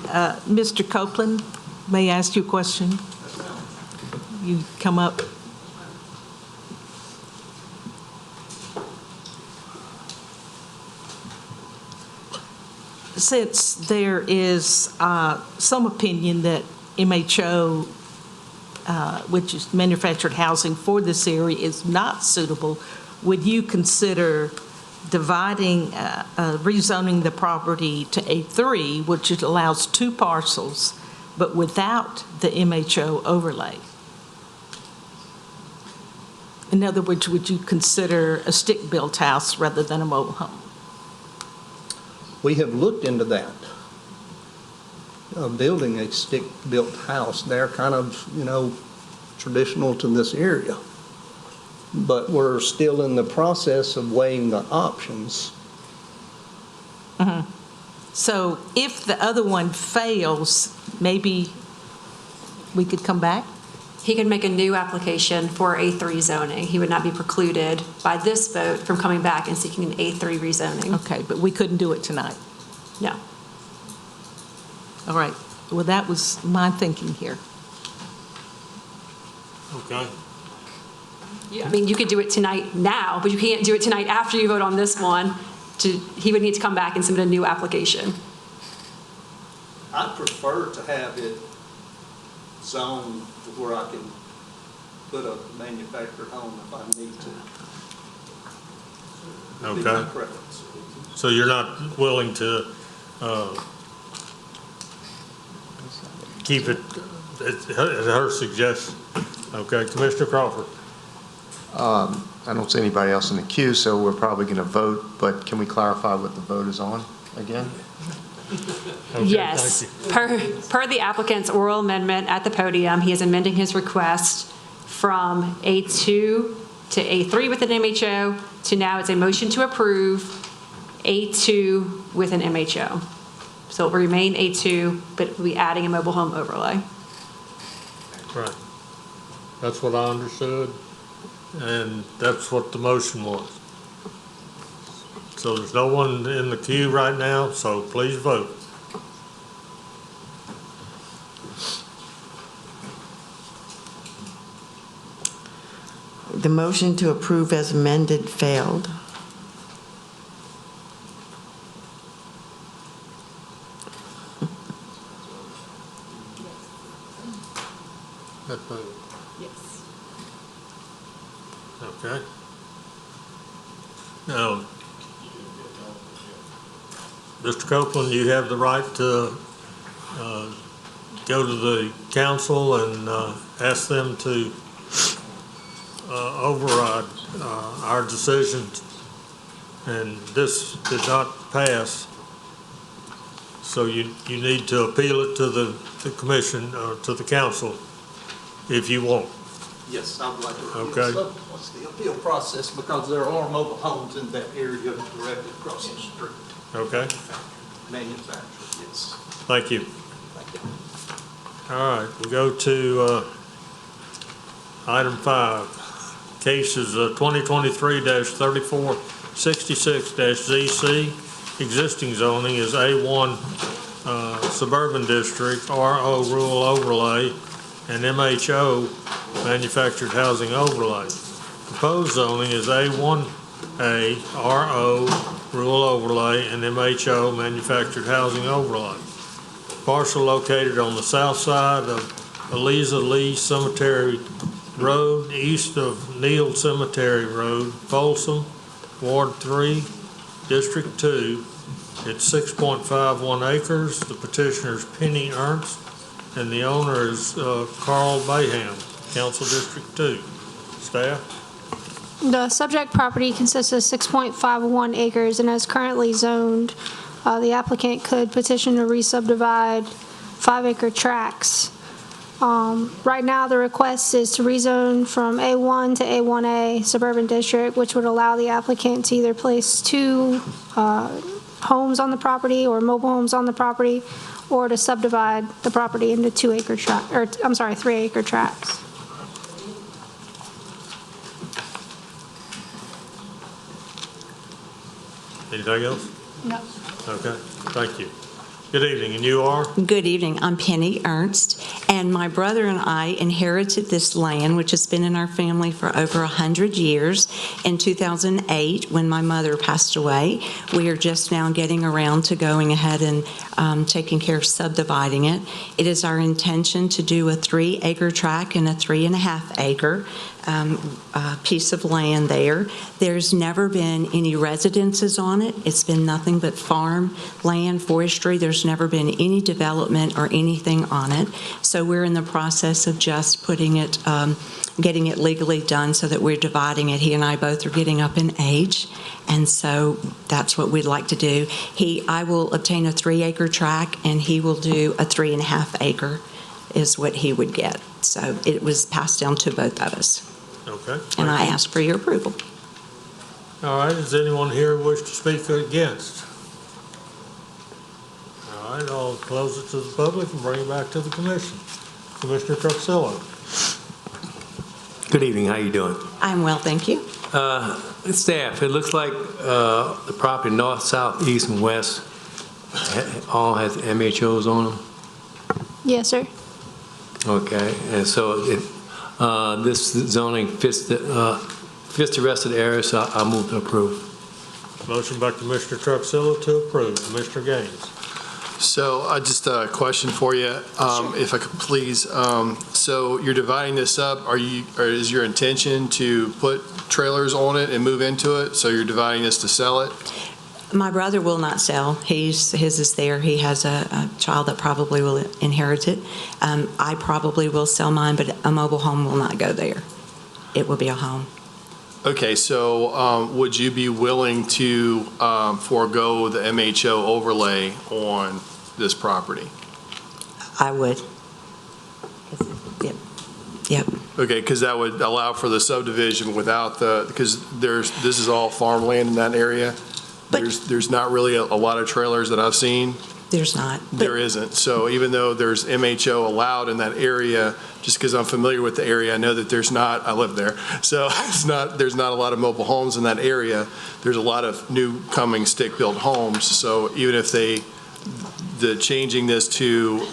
Mr. Copeland, may I ask you a question? You come up. Since there is some opinion that MHO, which is manufactured housing for this area, is not suitable, would you consider dividing, rezoning the property to A3, which allows 2 parcels, but without the MHO overlay? In other words, would you consider a stick-built house rather than a mobile home? We have looked into that. Building a stick-built house, they're kind of, traditional to this area. But we're still in the process of weighing the options. Mm-hmm. So if the other one fails, maybe we could come back? He could make a new application for A3 zoning. He would not be precluded by this vote from coming back and seeking an A3 rezoning. Okay, but we couldn't do it tonight? No. All right. Well, that was my thinking here. Okay. I mean, you could do it tonight now, but you can't do it tonight after you vote on this one. He would need to come back and submit a new application. I prefer to have it zoned to where I can put a manufactured home if I need to. That'd be my preference. So you're not willing to keep it at her suggestion? Okay, Commissioner Crawford. I don't see anybody else in the queue, so we're probably going to vote, but can we clarify what the vote is on again? Okay, Yes. Per the applicant's oral amendment at the podium, he is amending his request from A2 to A3 with an MHO to now it's a motion to approve A2 with an MHO. So it will remain A2, but we'll be adding a mobile home overlay. Right. That's what I understood. and that's what the motion was. So there's no one in the queue right now, so please vote. The motion to approve as amended failed. Yes. Okay. Now, Mr. Copeland, you have the right to go to the council and ask them to override our decision, and this did not pass. So you need to appeal it to the commission, or to the council, if you want. Yes, I would like to. Okay. So what's the appeal process, because there are mobile homes in that area directly across the street. Okay, Manufactured, yes. thank you. All right, we'll go to item 5. Case is 2023-3466-ZC. Existing zoning is A1 Suburban District, RO Rural Overlay, and MHO Manufactured Housing Overlay. Proposed zoning is A1A RO Rural Overlay and MHO Manufactured Housing Overlay. Parcel located on the south side of Eliza Lee Cemetery Road, east of Neal Cemetery Road, Folsom, Ward 3, District 2. It's 6.51 acres. The petitioner is Penny Ernst, and the owner is Carl Bayham, Council District 2. Staff? The subject property consists of 6.51 acres and is currently zoned. The applicant could petition to re-subdivide 5-acre tracts. Right now, the request is to rezone from A1 to A1A Suburban District, which would allow the applicant to either place 2 homes on the property or mobile homes on the property, or to subdivide the property into 3-acre tracts. Anything else? No. Okay, thank you. Good evening, and you are? Good evening. I'm Penny Ernst, and my brother and I inherited this land, which has been in our family for over 100 years, in 2008 when my mother passed away. We are just now getting around to going ahead and taking care of subdividing it. It is our intention to do a 3-acre tract and a 3.5-acre piece of land there. There's never been any residences on it. It's been nothing but farm land, forestry. There's never been any development or anything on it. So we're in the process of just putting it, getting it legally done so that we're dividing it. He and I both are getting up in age, and so that's what we'd like to do. I will obtain a 3-acre tract, and he will do a 3.5-acre is what he would get. So it was passed down to both of us. Okay. And I ask for your approval. All right, does anyone here wish to speak against? All right, I'll close it to the public and bring it back to the commission. Commissioner Truxillo. Good evening, how you doing? I'm well, thank you. Staff, it looks like the property north, south, east, and west all has MHOs on them? Yes, sir. Okay, and so this zoning fits the rest of the area, so I move to approve. Motion by Commissioner Truxillo to approve. Commissioner Gaines. So just a question for you, if I could please. So you're dividing this up. Is your intention to put trailers on it and move into it? So you're dividing this to sell it? My brother will not sell. His is there. He has a child that probably will inherit it. I probably will sell mine, but a mobile home will not go there. It will be a home. Okay, so would you be willing to forego the MHO overlay on this property? I would. Yep. Okay, because that would allow for the subdivision without because this is all farmland in that area. There's not really a lot of trailers that I've seen. There's not. There isn't. So even though there's MHO allowed in that area, just because I'm familiar with the area, I know that there's not, I live there, so there's not a lot of mobile homes in that area. There's a lot of new coming stick-built homes. So even if changing this to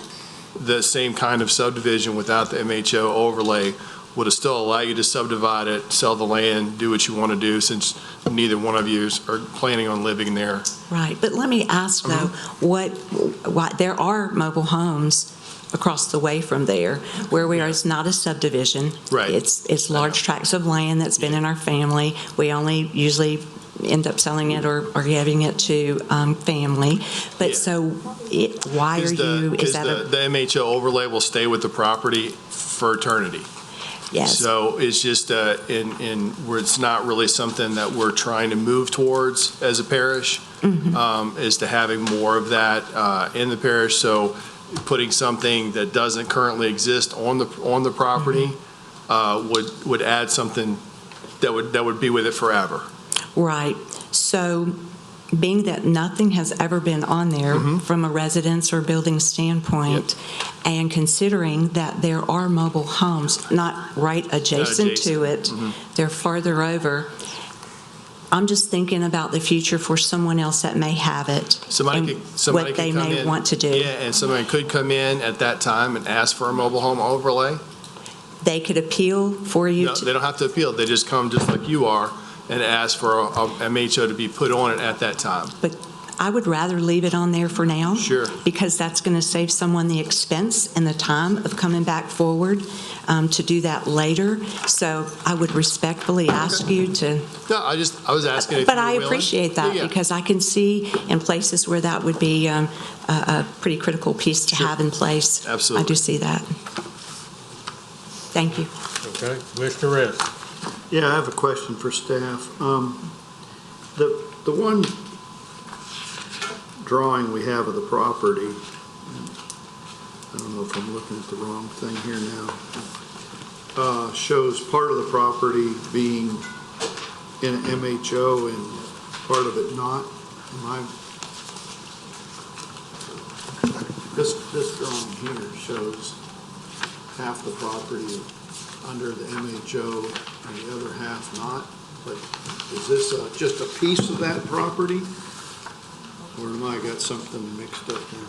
the same kind of subdivision without the MHO overlay would it still allow you to subdivide it, sell the land, do what you want to do, since neither one of you are planning on living there. Right, but let me ask though, what there are mobile homes across the way from there where we are. It's not a subdivision. Right. It's large tracts of land that's been in our family. We only usually end up selling it or giving it to family. But so why are you? Is that the MHO overlay will stay with the property for eternity. Yes. So it's just in where it's not really something that we're trying to move towards as a parish, is to having more of that in the parish. So putting something that doesn't currently exist on the property would add something that would be with it forever. Right. So being that nothing has ever been on there from a residence or building standpoint, and considering that there are mobile homes not right adjacent to it, they're farther over, I'm just thinking about the future for someone else that may have it, Somebody what they could come may in, want to do. Yeah, and somebody could come in at that time and ask for a mobile home overlay. They could appeal for you. No, they don't have to appeal. They just come just like you are and ask for a MHO to be put on it at that time. But I would rather leave it on there for now. Sure. Because that's going to save someone the expense and the time of coming back forward to do that later. So I would respectfully ask you to. No, I was asking if But you were I willing. appreciate that because I can see in places where that would be a pretty critical piece to have in place. Absolutely. I do see that. Thank you. Okay, Commissioner Redd. Yeah, I have a question for staff. The one drawing we have of the property, I don't know if I'm looking at the wrong thing here now, shows part of the property being in an MHO and part of it not. This drawing here shows half the property under the MHO and the other half not. But is this just a piece of that property? Or am I got something mixed up here?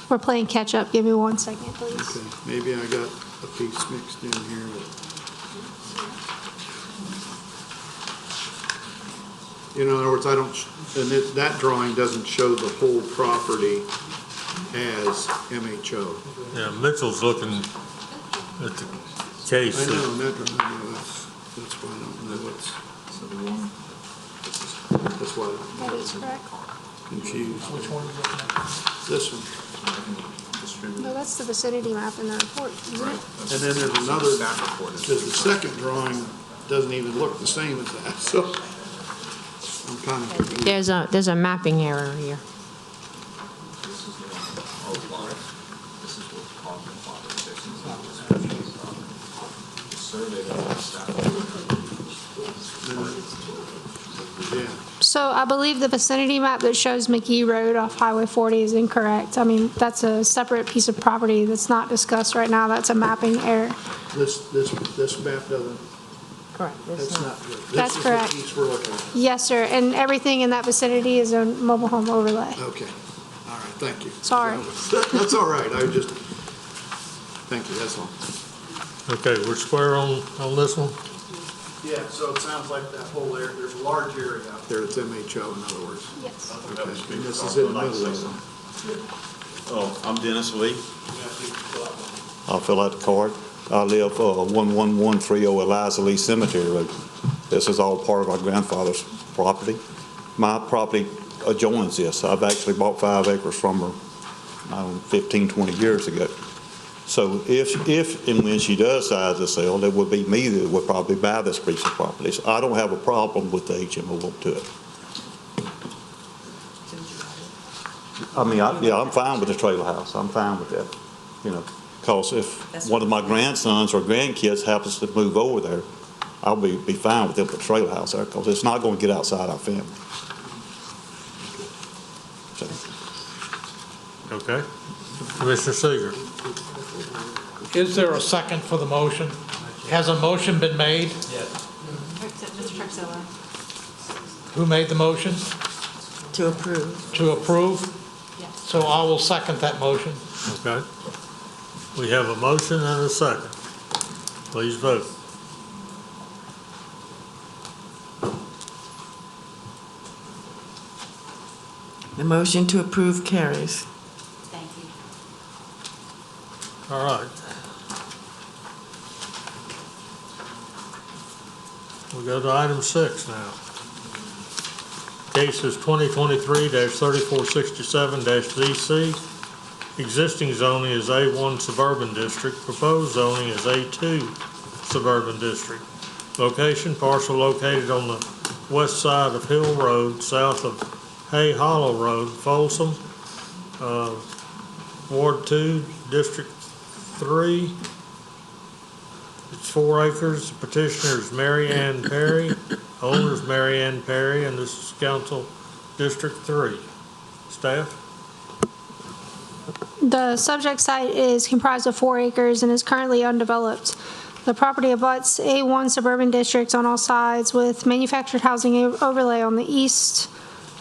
We're playing catch up. Give me 1 second, please. Okay, maybe I got a piece mixed in here. In other words, that drawing doesn't show the whole property as MHO. Yeah, Mitchell's looking at the case. I know, that's why I don't know what's, that's why That is correct. I'm confused. Which one are you looking at? This one. No, that's the vicinity map in the report, isn't it? And then there's another, because the second drawing doesn't even look the same as that, so I'm kind of confused. There's a mapping error here. So I believe the vicinity map that shows McGee Road off Highway 40 is incorrect. I mean, that's a separate piece of property that's not discussed right now. That's a mapping error. This map doesn't, Correct. that's not good. That's correct. This is the piece we're looking at. Yes, sir, and everything in that vicinity is a mobile home overlay. Okay, all right, thank you. Sorry. That's all right, I just, thank you, that's all. Okay, we're square on this one? Yeah, so it sounds like that whole area, there's a large area out there that's MHO, in other words. Yes. Okay, and this is in the middle of them. Oh, I'm Dennis Lee. I'll fill out the card. I live 11130 Eliza Lee Cemetery Road. This is all part of my grandfather's property. My property adjoins this. I've actually bought 5 acres from her 15, 20 years ago. So if and when she does decide to sell, it would be me that would probably buy this piece of property. So I don't have a problem with the HMO up to it. I mean, I'm fine with the trailer house. I'm fine with that, because if one of my grandsons or grandkids happens to move over there, I'll be fine with them with the trailer house there, because it's not going to get outside our family. Okay. Commissioner Seeger. Is there a second for the motion? Has a motion been made? Mr. Truxilla. Who made the motion? To approve. To approve? Yes. So I will second that motion. Okay. We have a motion and a second. Please vote. The motion to approve carries. Thank you. All right. We go to item 6 now. Case is 2023-3467-ZC. Existing zoning is A1 Suburban District. Proposed zoning is A2 Suburban District. Location, parcel located on the west side of Hill Road, south of Hay Hollow Road, Folsom, Ward 2, District 3. It's 4 acres. The petitioner is Mary Ann Perry. Owner is Mary Ann Perry, and this is Council District 3. Staff? The subject site is comprised of 4 acres and is currently undeveloped. The property abuts A1 Suburban District on all sides with manufactured housing overlay on the east,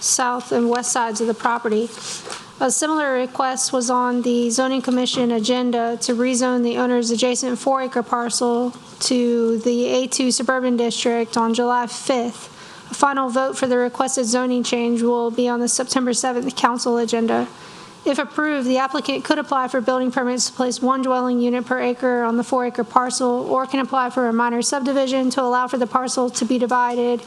south, and west sides of the property. A similar request was on the Zoning Commission agenda to rezone the owner's adjacent 4-acre parcel to the A2 Suburban District on July 5th. A final vote for the requested zoning change will be on the September 7th council agenda. If approved, the applicant could apply for building permits to place 1 dwelling unit per acre on the 4-acre parcel, or can apply for a minor subdivision to allow for the parcel to be divided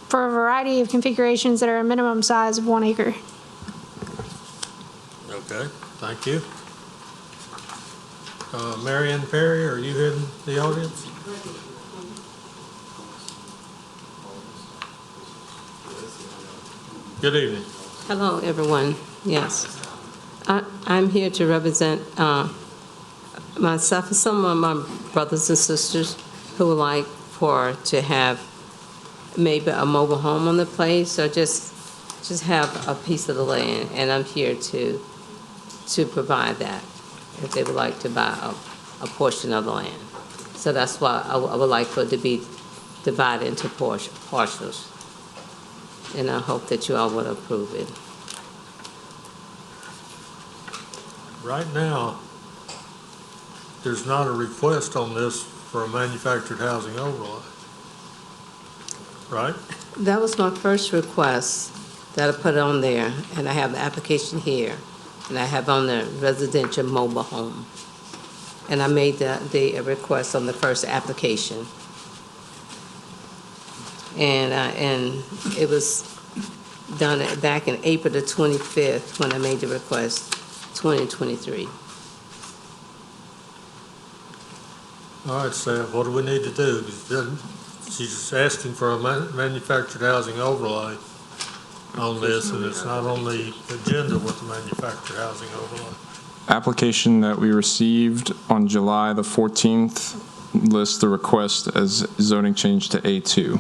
for a variety of configurations that are a minimum size of 1 acre. Okay, thank you. Mary Ann Perry, are you in the audience? Good evening. Hello, everyone. Yes. I'm here to represent myself and some of my brothers and sisters who would like to have maybe a mobile home on the place, or just have a piece of the land, and I'm here to provide that if they would like to buy a portion of the land. So that's why I would like for it to be divided into parcels, and I hope that you all would approve it. Right now, there's not a request on this for a manufactured housing overlay, right? That was my first request that I put on there, and I have the application here, and I have on the residential mobile home. And I made the request on the first application. And it was done back in April the 25th when I made the request, 2023. All right, Sam, what do we need to do? She's asking for a manufactured housing overlay on this, and it's not on the agenda with the manufactured housing overlay. Application that we received on July the 14th lists the request as zoning change to A2.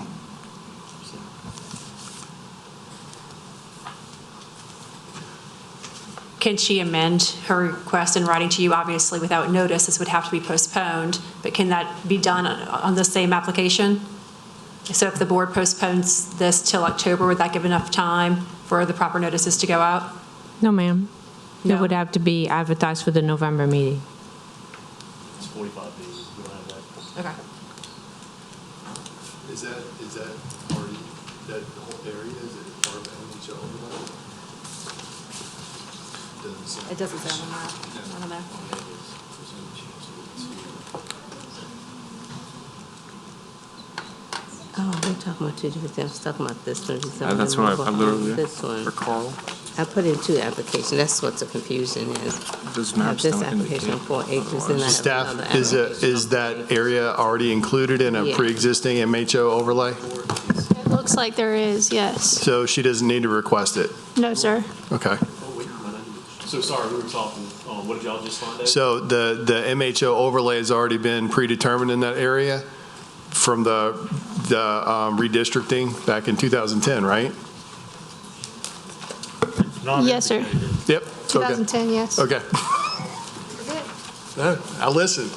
Can she amend her request in writing to you? Obviously, without notice, this would have to be postponed, but can that be done on the same application? So if the board postpones this till October, would that give enough time for the proper notices to go out? No, ma'am. No. It would have to be advertised for the November meeting. It's 45 days. We don't have that. Okay. Is that already, that whole area, is it part of the NHL overlay? It doesn't say on the map. I don't know. Oh, we're talking about two different things. I'm talking about this one. That's what I literally This one. recall. I put in 2 applications. That's what the confusion is. Those I have maps this don't application indicate. 4 acres, and I have Staff, another is application. that area already included in a Yeah. pre-existing MHO overlay? It looks like there is, yes. So she doesn't need to request it? No, sir. Okay. So sorry, we were talking, what did y'all just find out? So the MHO overlay has already been predetermined in that area from the redistricting back in 2010, right? not Yes, sir. indicated. Yep. it's okay. 2010, yes. Okay. I listened.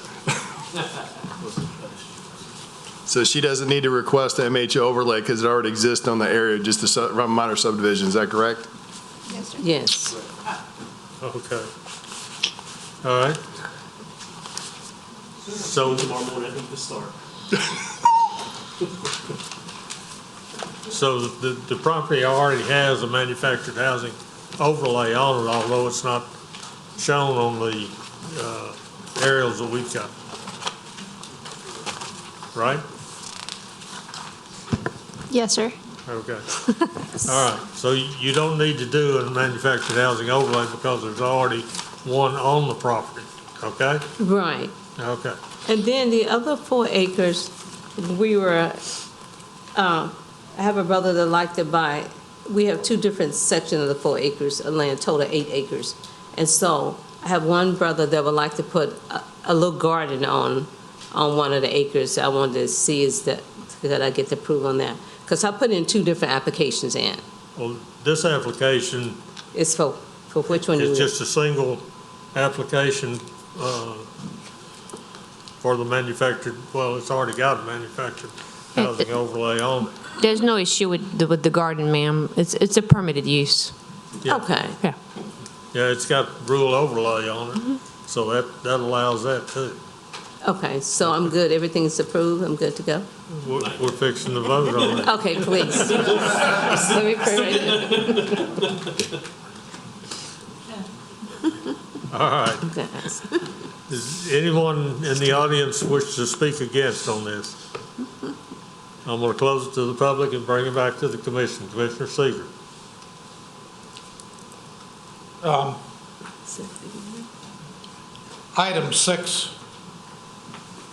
So she doesn't need to request the MHO overlay because it already exists on the area, just the minor subdivision, is that correct? Yes, sir. Yes. Okay. All right. So, Tomorrow morning, I think, to start. so the property already has a manufactured housing overlay on it, although it's not shown on the aerials that we've got. Right? Yes, sir. Okay. All right. So you don't need to do a manufactured housing overlay because there's already one on the property. Okay? Right. Okay. And then the other 4 acres, we were, I have a brother that liked to buy, we have 2 different sections of the 4 acres of land, total 8 acres. And so I have one brother that would like to put a little garden on one of the acres. I wanted to see that I get to approve on that. Because I put in 2 different applications in. Well, this application It's for which one? is just a single application for the manufactured, well, it's already got a manufactured housing overlay on it. There's no issue with the garden, ma'am. It's a permitted use. Yeah. Okay. Yeah. Yeah, it's got rural overlay on it, so that allows that too. Okay, so I'm good. Everything's approved. I'm good to go. We're fixing to vote on it. Okay, please. Let me pray. All right. Does anyone in the audience wish to speak against on this? I'm going to close it to the public and bring it back to the commission. Commissioner Seeger. Item 6,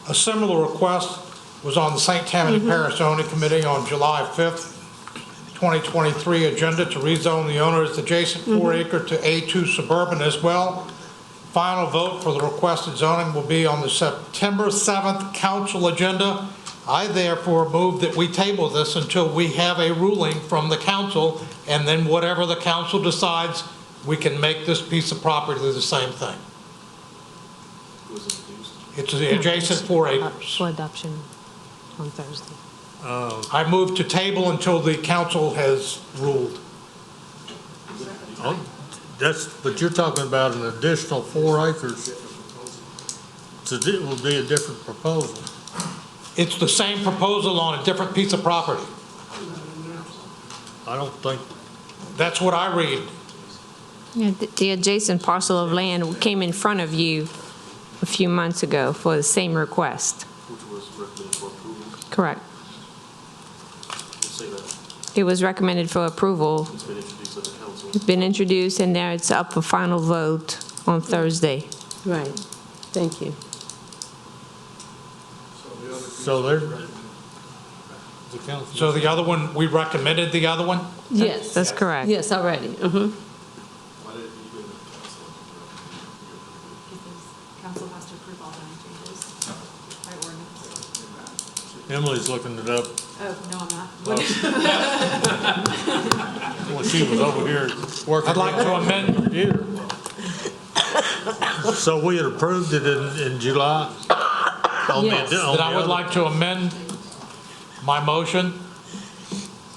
a similar request was on the St. Tammany Parish Zoning Committee on July 5th, 2023 agenda to rezone the owner's adjacent 4-acre to A2 suburban as well. Final vote for the requested zoning will be on the September 7th council agenda. I therefore move that we table this until we have a ruling from the council, and then whatever the council decides, we can make this piece of property the same thing. It's the adjacent 4 acres. For adoption on Thursday. I move to table until the council has ruled. But you're talking about an additional 4 acres. So it will be a different proposal. It's the same proposal on a different piece of property. I don't think. That's what I read. Yeah, the adjacent parcel of land came in front of you a few months ago for the same request. Which was recommended for approval. Correct. Let's say that It was recommended for approval. it's been introduced to the council. It's been introduced, and now it's up for final vote on Thursday. Right. Thank you. So there's the council. So the other one, we recommended the other one? Yes. That's correct. Yes, already. Mm-hmm. Council has to approve all zoning changes by ordinance. Emily's looking it up. Oh, no, I'm not. Well, she was over here working. I'd like to amend. Computer. So we had approved it in July? Yes. That I would like to amend my motion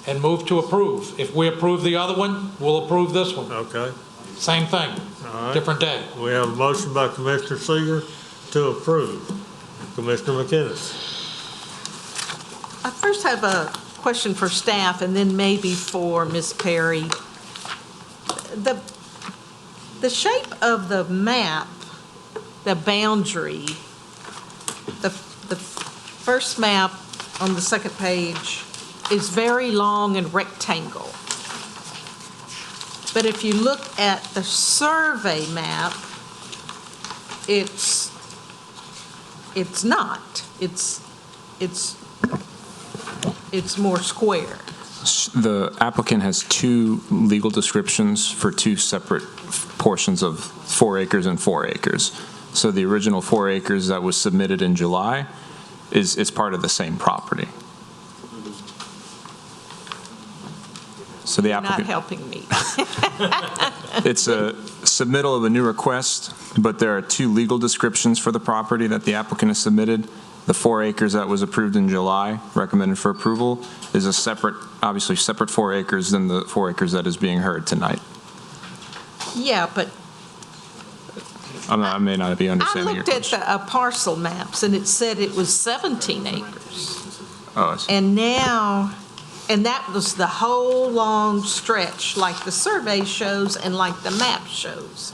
and move to approve. If we approve the other one, we'll approve this one. Okay. Same thing, All right. different day. We have a motion by Commissioner Seeger to approve. Commissioner McInnes. I first have a question for staff and then maybe for Ms. Perry. The shape of the map, the boundary, the first map on the second page is very long and rectangle. But if you look at the survey map, it's not. It's more square. The applicant has 2 legal descriptions for 2 separate portions of 4 acres and 4 acres. So the original 4 acres that was submitted in July is part of the same property. So the You're not applicant, helping me. it's a submittal of a new request, but there are two legal descriptions for the property that the applicant has submitted. The 4 acres that was approved in July, recommended for approval, is a separate, obviously separate 4 acres than the 4 acres that is being heard tonight. Yeah, but I may not be I understanding your looked question. at the parcel maps, and it said it was 17 acres. Oh, I see. And now, and that was the whole long stretch, like the survey shows and like the map shows.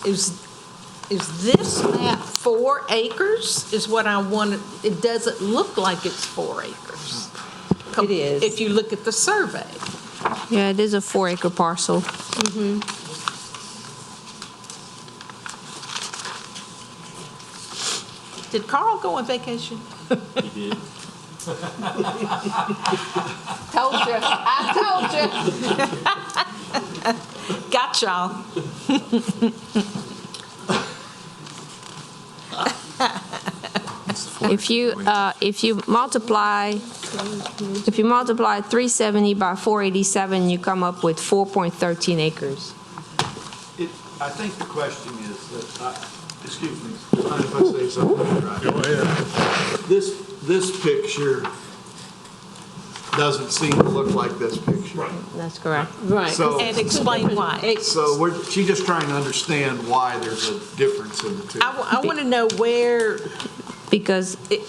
Is this map 4 acres is what I wanted? It doesn't look like it's 4 acres. It is. If you look at the survey. Yeah, it is a 4-acre parcel. Did Carl go on vacation? He did. Told you. I told you. Got y'all. If you multiply 370 by 487, you come up with 4.13 acres. I think the question is that, excuse me, mind if I say something? Right. Go ahead. This picture doesn't seem to look like this picture. Right. That's correct. Right, So- and explain why. So she's just trying to understand why there's a difference in the two. I want to know where Because it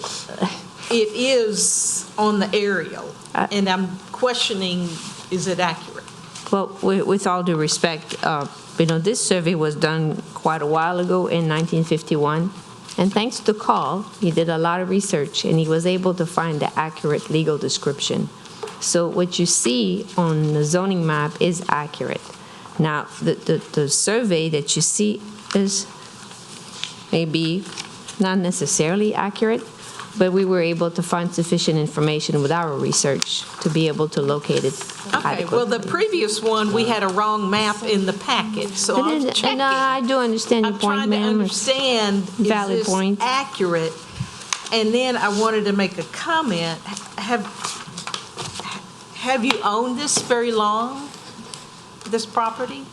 is on the aerial, and I'm questioning, is it accurate? Well, with all due respect, this survey was done quite a while ago in 1951. And thanks to Carl, he did a lot of research and he was able to find the accurate legal description. So what you see on the zoning map is accurate. Now, the survey that you see is maybe not necessarily accurate, but we were able to find sufficient information with our research to be able to locate it Okay, adequately. well, the previous one, we had a wrong map in the packet, so I'm checking. And I do understand your I'm point, trying to ma'am. understand, is Valid this point. accurate? And then I wanted to make a comment. Have you owned this very long, this property?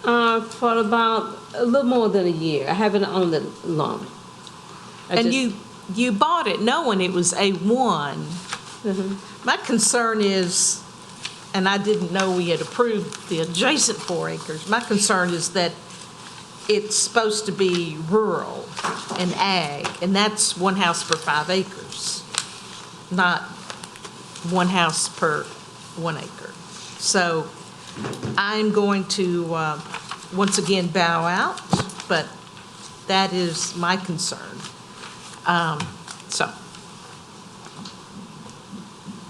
For about a little more than a year. I haven't owned it long. And you bought it knowing it was A1. My concern is, and I didn't know we had approved the adjacent 4 acres, my concern is that it's supposed to be rural and ag, and that's 1 house per 5 acres, not 1 house per 1 acre. So I'm going to, once again, bow out, but that is my concern.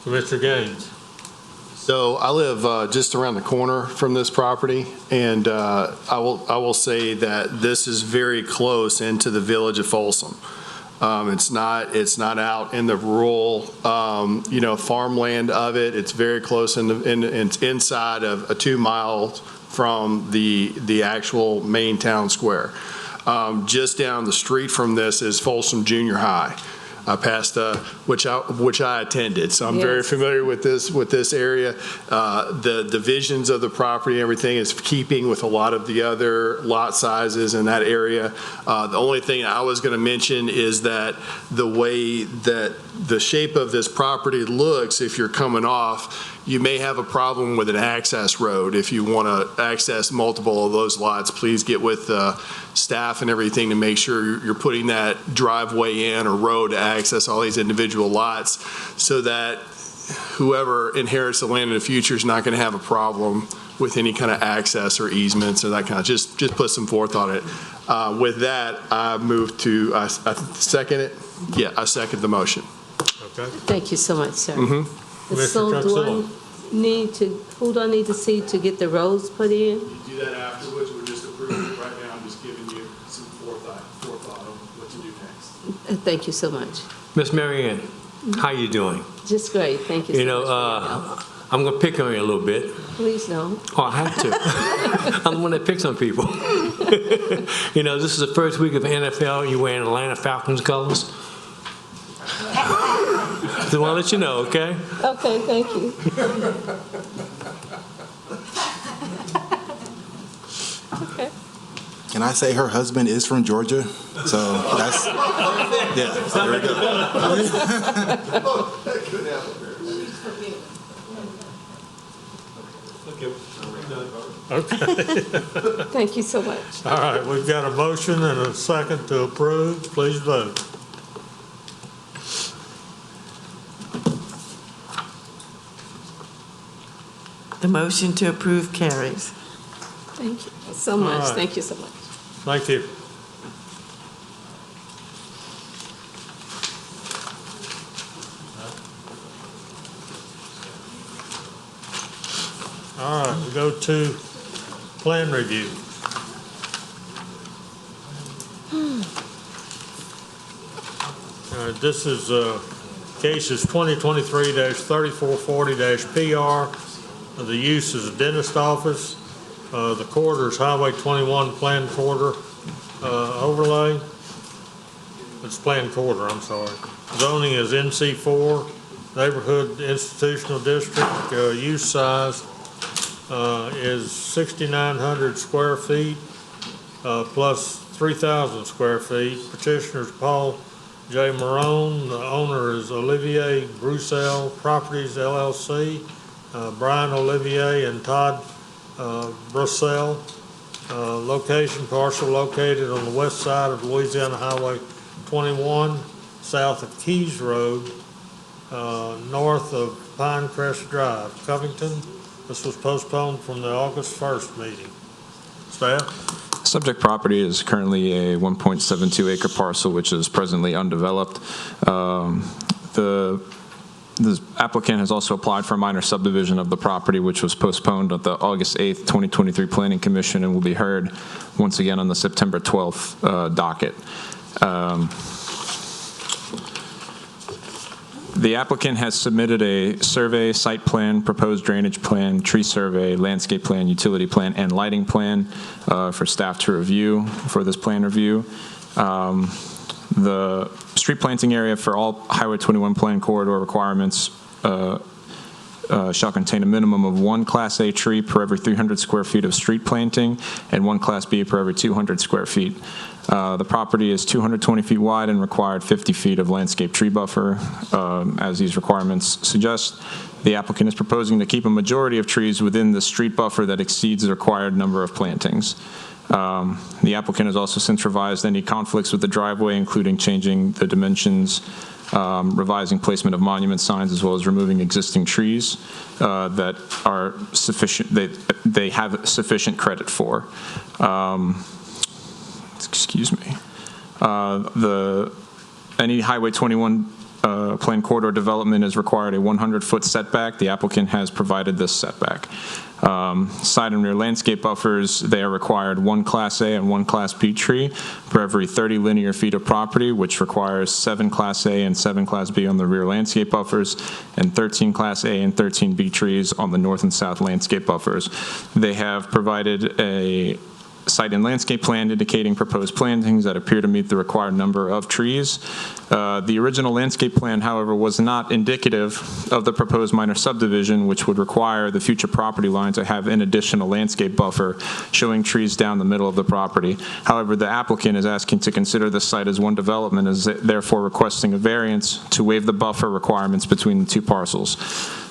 Mr. Gaines. So I live just around the corner from this property, and I will say that this is very close into the village of Folsom. It's not out in the rural, farmland of it. It's very close it's inside of 2 miles from the actual main town square. Just down the street from this is Folsom Junior High. I passed, which I attended, so I'm very familiar with this area. The divisions of the property and everything is keeping with a lot of the other lot sizes in that area. The only thing I was going to mention is that the way that the shape of this property looks, if you're coming off, you may have a problem with an access road. If you want to access multiple of those lots, please get with staff and everything to make sure you're putting that driveway in or road to access all these individual lots, so that whoever inherits the land in the future is not going to have a problem with any kind of access or easements or that kind of, just put some forth on it. With that, I move to, I second it? Yeah, I second the motion. Okay. Thank you so much, sir. Mm-hmm. So who do I need to see to get the roads put in? You do that afterwards. We're just approving it right now. I'm just giving you some forethought on what to do next. Thank you so much. Miss Marianne, how you doing? Just great, thank you so much. I'm going to pick on you a little bit. Please don't. Oh, I have to. I'm the one that picks on people. This is the first week of NFL. You're wearing Atlanta Falcons colors. Just want to let you know, okay? Okay, thank you. Okay. Can I say her husband is from Georgia? So that's, yeah, there we go. Okay. Thank you so much. All right, we've got a motion and a second to approve. Please vote. The motion to approve carries. Thank you so much. All right. Thank you so much. Thank you. All right, we go to plan review. This is cases 2023-3440-PR. The use is a dentist office. The corridor is Highway 21 planned corridor overlay. It's planned corridor, I'm sorry. Zoning is NC4, neighborhood institutional district. Use size is 6,900 square feet plus 3,000 square feet. Petitioner's Paul J. Marone. The owner is Olivier Broussel Properties LLC. Brian Olivier and Todd Broussel. Location parcel located on the west side of Louisiana Highway 21, south of Keys Road, north of Pinecrest Drive, Covington. This was postponed from the August 1st meeting. Staff? Subject property is currently a 1.72 acre parcel, which is presently undeveloped. The applicant has also applied for a minor subdivision of the property, which was postponed at the August 8th, 2023 Planning Commission and will be heard once again on the September 12th docket. The applicant has submitted a survey, site plan, proposed drainage plan, tree survey, landscape plan, utility plan, and lighting plan for staff to review for this plan review. The street planting area for all Highway 21 plan corridor requirements shall contain a minimum of one Class A tree per every 300 square feet of street planting and one Class B per every 200 square feet. The property is 220 feet wide and required 50 feet of landscape tree buffer, as these requirements suggest. The applicant is proposing to keep a majority of trees within the street buffer that exceeds the required number of plantings. The applicant has also since revised any conflicts with the driveway, including changing the dimensions, revising placement of monument signs, as well as removing existing trees that are sufficient, they have sufficient credit for. Excuse me. Any Highway 21 planned corridor development is required a 100-foot setback. The applicant has provided this setback. Side and rear landscape buffers, they are required one Class A and one Class B tree for every 30 linear feet of property, which requires 7 Class A and 7 Class B on the rear landscape buffers and 13 Class A and 13 B trees on the north and south landscape buffers. They have provided a site and landscape plan indicating proposed plantings that appear to meet the required number of trees. The original landscape plan, however, was not indicative of the proposed minor subdivision, which would require the future property line to have an additional landscape buffer showing trees down the middle of the property. However, the applicant is asking to consider this site as one development, is therefore requesting a variance to waive the buffer requirements between the two parcels.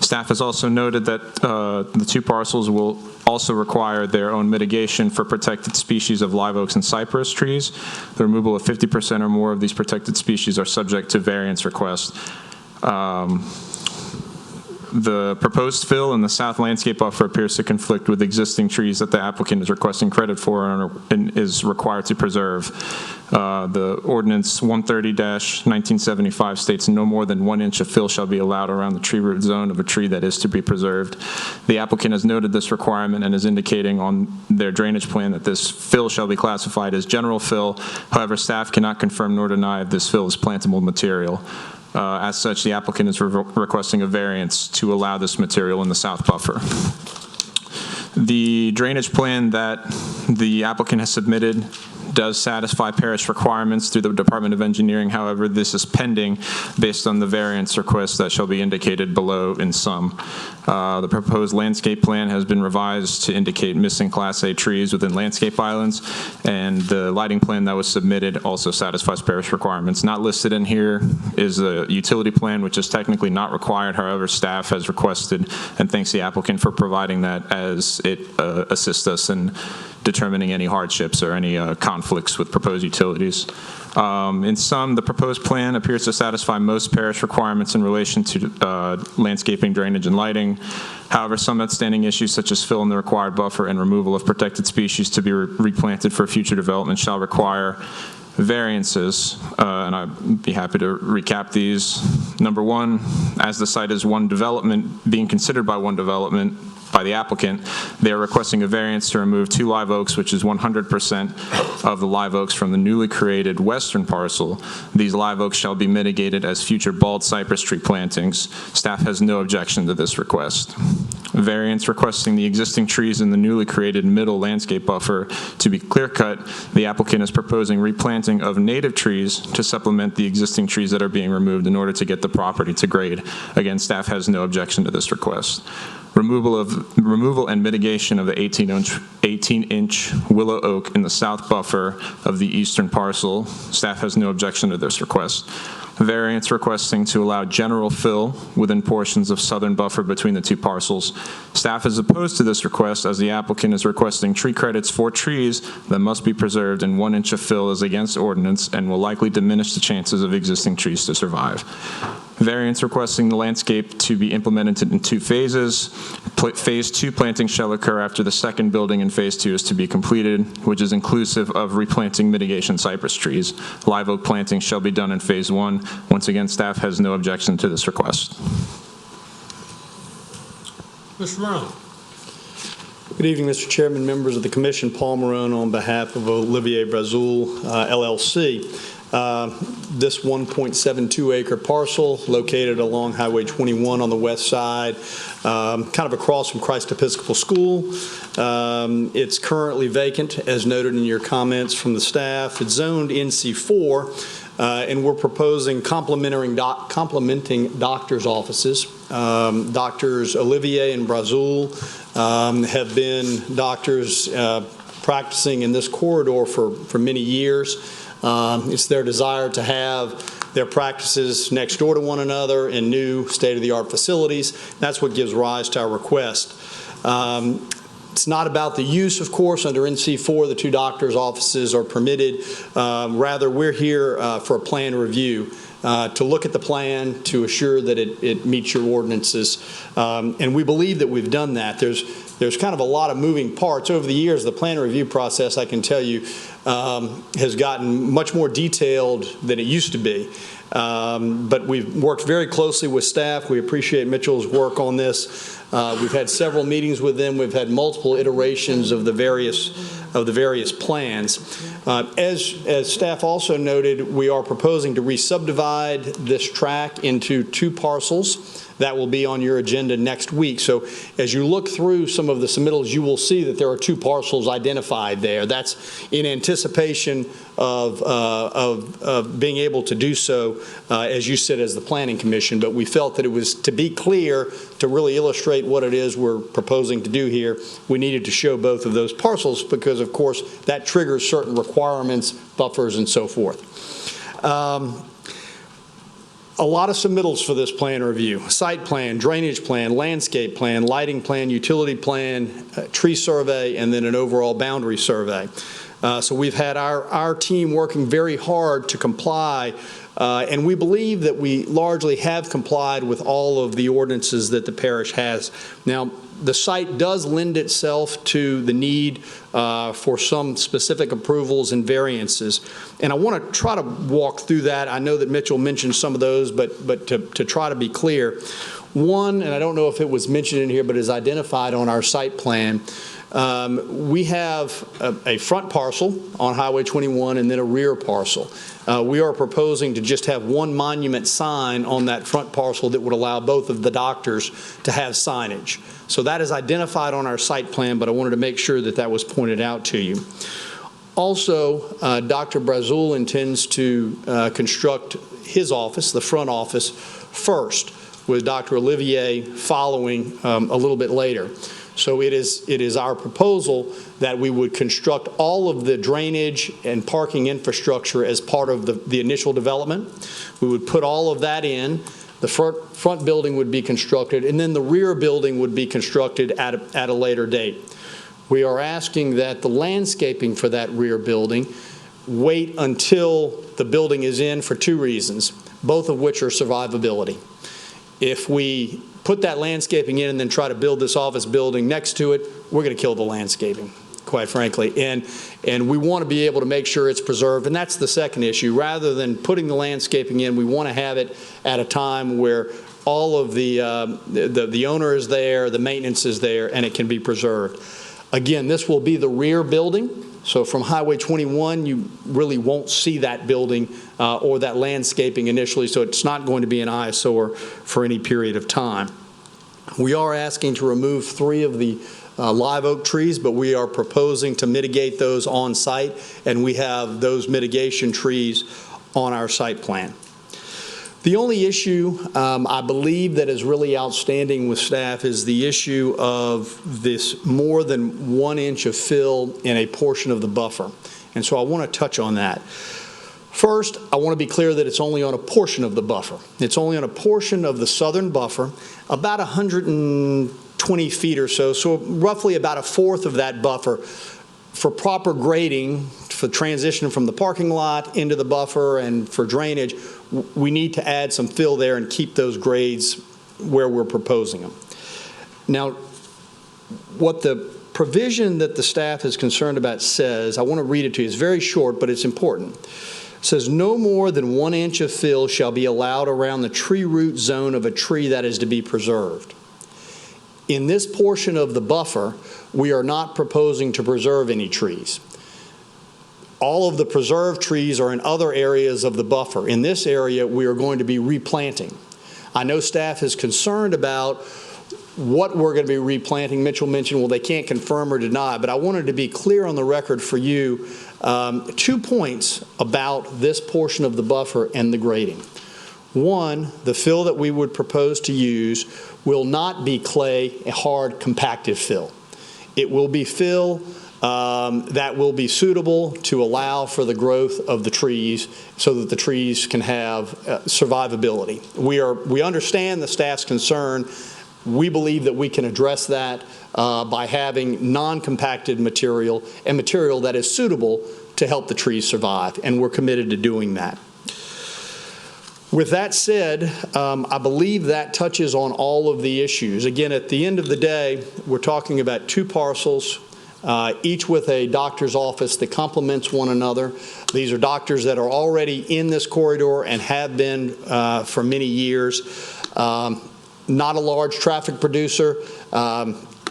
Staff has also noted that the two parcels will also require their own mitigation for protected species of live oaks and cypress trees. The removal of 50% or more of these protected species are subject to variance request. The proposed fill in the south landscape buffer appears to conflict with existing trees that the applicant is requesting credit for and is required to preserve. The ordinance 130-1975 states no more than 1 inch of fill shall be allowed around the tree root zone of a tree that is to be preserved. The applicant has noted this requirement and is indicating on their drainage plan that this fill shall be classified as general fill. However, staff cannot confirm nor deny if this fill is plantable material. As such, the applicant is requesting a variance to allow this material in the south buffer. The drainage plan that the applicant has submitted does satisfy parish requirements through the Department of Engineering. However, this is pending based on the variance request that shall be indicated below in sum. The proposed landscape plan has been revised to indicate missing Class A trees within landscape islands, and the lighting plan that was submitted also satisfies parish requirements. Not listed in here is a utility plan, which is technically not required. However, staff has requested and thanks the applicant for providing that, as it assists us in determining any hardships or any conflicts with proposed utilities. In sum, the proposed plan appears to satisfy most parish requirements in relation to landscaping, drainage, and lighting. However, some outstanding issues such as fill in the required buffer and removal of protected species to be replanted for future development shall require variances, and I'd be happy to recap these. Number one, as the site is one development, being considered by one development by the applicant, they are requesting a variance to remove 2 live oaks, which is 100% of the live oaks from the newly created western parcel. These live oaks shall be mitigated as future bald cypress tree plantings. Staff has no objection to this request. Variance requesting the existing trees in the newly created middle landscape buffer to be clear-cut. The applicant is proposing replanting of native trees to supplement the existing trees that are being removed in order to get the property to grade. Again, staff has no objection to this request. Removal and mitigation of the 18-inch willow oak in the south buffer of the eastern parcel. Staff has no objection to this request. Variance requesting to allow general fill within portions of southern buffer between the 2 parcels. Staff is opposed to this request as the applicant is requesting tree credits for trees that must be preserved, and 1 inch of fill is against ordinance and will likely diminish the chances of existing trees to survive. Variance requesting the landscape to be implemented in 2 phases. Phase 2 planting shall occur after the second building in Phase 2 is to be completed, which is inclusive of replanting mitigation cypress trees. Live oak planting shall be done in Phase 1. Once again, staff has no objection to this request. Mr. Brown. Good evening, Mr. Chairman, members of the Commission. Paul Marone on behalf of Olivier Brazul, LLC. This 1.72 acre parcel located along Highway 21 on the west side, kind of across from Christ Episcopal School. It's currently vacant, as noted in your comments from the staff. It's zoned NC4, and we're proposing complementing doctors' offices. Doctors Olivier and Brazul have been doctors practicing in this corridor for many years. It's their desire to have their practices next door to one another in new state-of-the-art facilities. That's what gives rise to our request. It's not about the use, of course. Under NC4, the 2 doctors' offices are permitted. Rather, we're here for a plan review, to look at the plan, to assure that it meets your ordinances. And we believe that we've done that. There's kind of a lot of moving parts. Over the years, the plan review process, I can tell you, has gotten much more detailed than it used to be. But we've worked very closely with staff. We appreciate Mitchell's work on this. We've had several meetings with them. We've had multiple iterations of the various plans. As staff also noted, we are proposing to re-subdivide this tract into 2 parcels. That will be on your agenda next week. So as you look through some of the submittals, you will see that there are 2 parcels identified there. That's in anticipation of being able to do so, as you said, as the Planning Commission. But we felt that it was, to be clear, to really illustrate what it is we're proposing to do here, we needed to show both of those parcels because, of course, that triggers certain requirements, buffers, and so forth. A lot of submittals for this plan review: site plan, drainage plan, landscape plan, lighting plan, utility plan, tree survey, and then an overall boundary survey. So we've had our team working very hard to comply, and we believe that we largely have complied with all of the ordinances that the parish has. Now, the site does lend itself to the need for some specific approvals and variances. And I want to try to walk through that. I know that Mitchell mentioned some of those, but to try to be clear, one, and I don't know if it was mentioned in here, but is identified on our site plan, we have a front parcel on Highway 21 and then a rear parcel. We are proposing to just have one monument sign on that front parcel that would allow both of the doctors to have signage. So that is identified on our site plan, but I wanted to make sure that that was pointed out to you. Also, Dr. Brazul intends to construct his office, the front office, first, with Dr. Olivier following a little bit later. So it is our proposal that we would construct all of the drainage and parking infrastructure as part of the initial development. We would put all of that in. The front building would be constructed, and then the rear building would be constructed at a later date. We are asking that the landscaping for that rear building wait until the building is in for two reasons, both of which are survivability. If we put that landscaping in and then try to build this office building next to it, we're going to kill the landscaping, quite frankly. And we want to be able to make sure it's preserved, and that's the second issue. Rather than putting the landscaping in, we want to have it at a time where all of the owner is there, the maintenance is there, and it can be preserved. Again, this will be the rear building, so from Highway 21, you really won't see that building or that landscaping initially, so it's not going to be an eyesore for any period of time. We are asking to remove 3 of the live oak trees, but we are proposing to mitigate those on site, and we have those mitigation trees on our site plan. The only issue I believe that is really outstanding with staff is the issue of this more than 1 inch of fill in a portion of the buffer. And so I want to touch on that. First, I want to be clear that it's only on a portion of the buffer. It's only on a portion of the southern buffer, about 120 feet or so, so roughly about a fourth of that buffer. For proper grading, for transition from the parking lot into the buffer and for drainage, we need to add some fill there and keep those grades where we're proposing them. Now, what the provision that the staff is concerned about says, I want to read it to you, it's very short, but it's important. It says, no more than 1 inch of fill shall be allowed around the tree root zone of a tree that is to be preserved. In this portion of the buffer, we are not proposing to preserve any trees. All of the preserved trees are in other areas of the buffer. In this area, we are going to be replanting. I know staff is concerned about what we're going to be replanting. Mitchell mentioned, well, they can't confirm or deny, but I wanted to be clear on the record for you 2 points about this portion of the buffer and the grading. One, the fill that we would propose to use will not be clay, hard, compacted fill. It will be fill that will be suitable to allow for the growth of the trees so that the trees can have survivability. We understand the staff's concern. We believe that we can address that by having non-compacted material and material that is suitable to help the trees survive, and we're committed to doing that. With that said, I believe that touches on all of the issues. Again, at the end of the day, we're talking about 2 parcels, each with a doctor's office that complements one another. These are doctors that are already in this corridor and have been for many years. Not a large traffic producer.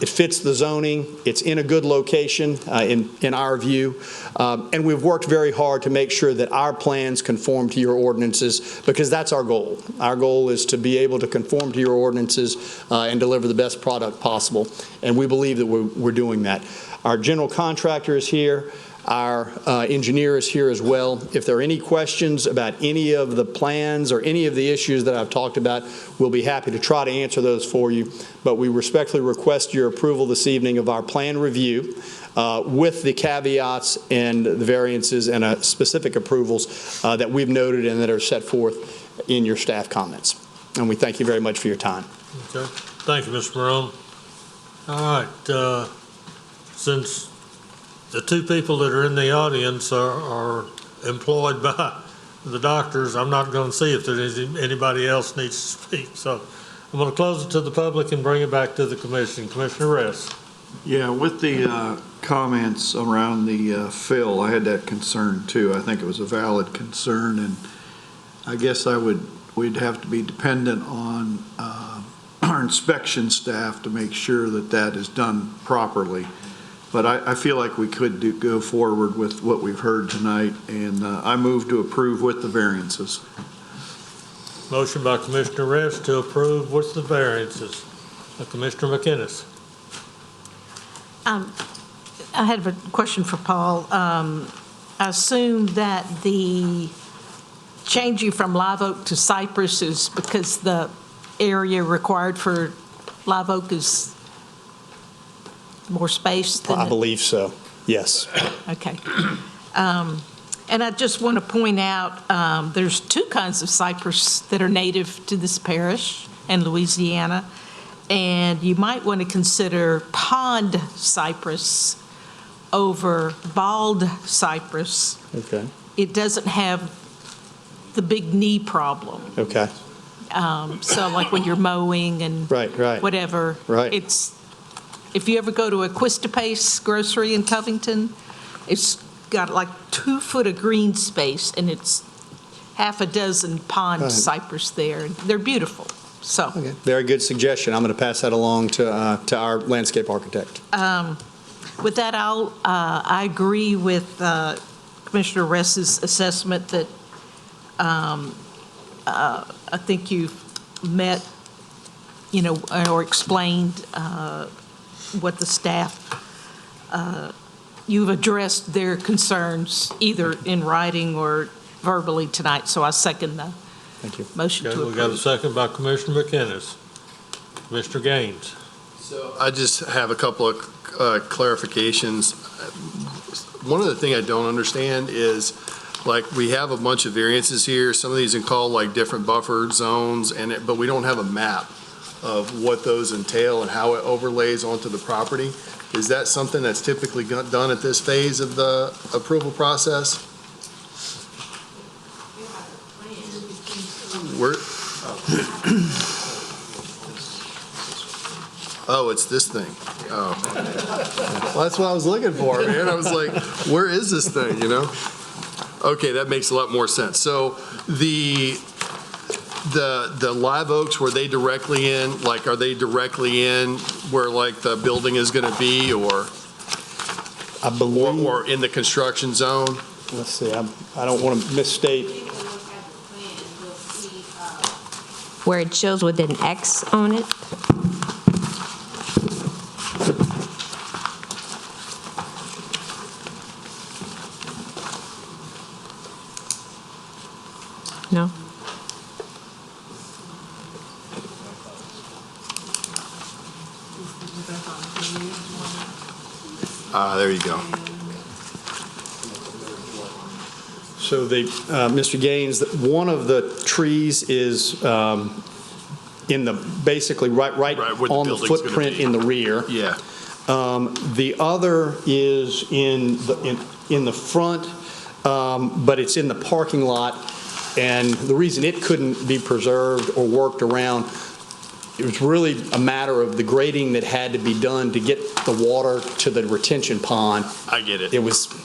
It fits the zoning. It's in a good location in our view. And we've worked very hard to make sure that our plans conform to your ordinances, because that's our goal. Our goal is to be able to conform to your ordinances and deliver the best product possible. And we believe that we're doing that. Our general contractor is here. Our engineer is here as well. If there are any questions about any of the plans or any of the issues that I've talked about, we'll be happy to try to answer those for you. But we respectfully request your approval this evening of our plan review with the caveats and the variances and specific approvals that we've noted and that are set forth in your staff comments. And we thank you very much for your time. Okay. Thank you, Mr. Marone. All right. Since the 2 people that are in the audience are employed by the doctors, I'm not going to see if there's anybody else needs to speak. So I'm going to close it to the public and bring it back to the commission. Commissioner Ress. Yeah, with the comments around the fill, I had that concern too. I think it was a valid concern, and I guess we'd have to be dependent on our inspection staff to make sure that that is done properly. But I feel like we could go forward with what we've heard tonight, and I move to approve with the variances. Motion by Commissioner Ress to approve with the variances. Commissioner McInnes. I have a question for Paul. I assume that the changing from live oak to cypress is because the area required for live oak is more space than... I believe so, yes. Okay. And I just want to point out, there's two kinds of cypress that are native to this parish in Louisiana, and you might want to consider pond cypress over bald cypress. Okay, It doesn't have the big knee problem. okay. So like when you're mowing and Right. whatever. Right. It's, if you ever go to a Quistapace grocery in Covington, it's got like 2 foot of green space and it's half a dozen pond Right. cypress there. They're beautiful, so. Very good suggestion. I'm going to pass that along to our landscape architect. With that, I agree with Commissioner Ress's assessment that I think you've met, or explained what the staff, you've addressed their concerns either in writing or verbally tonight, so I second the motion to Okay, approve. we got a second by Commissioner McInnes. Mr. Gaines. So I just have a couple of clarifications. One of the things I don't understand is, like, we have a bunch of variances here. Some of these are called like different buffer zones, but we don't have a map of what those entail and how it overlays onto the property. Is that something that's typically done at this phase of the approval process? Oh, it's this thing. Oh. Well, that's what I was looking for, man. I was like, where is this thing, Okay, that makes a lot more sense. So the live oaks, were they directly in, like, are they directly in where, like, the building is going to be, or? I believe. Or in the construction zone? Let's see, I don't want to misstate. Where it shows with an X on it. No? There you go. So Mr. Gaines, one of the trees is in the, basically right where the on the building's gonna footprint be. in the rear. Yeah. The other is in the front, but it's in the parking lot. And the reason it couldn't be preserved or worked around, it was really a matter of the grading that had to be done to get the water to the retention pond. I get it.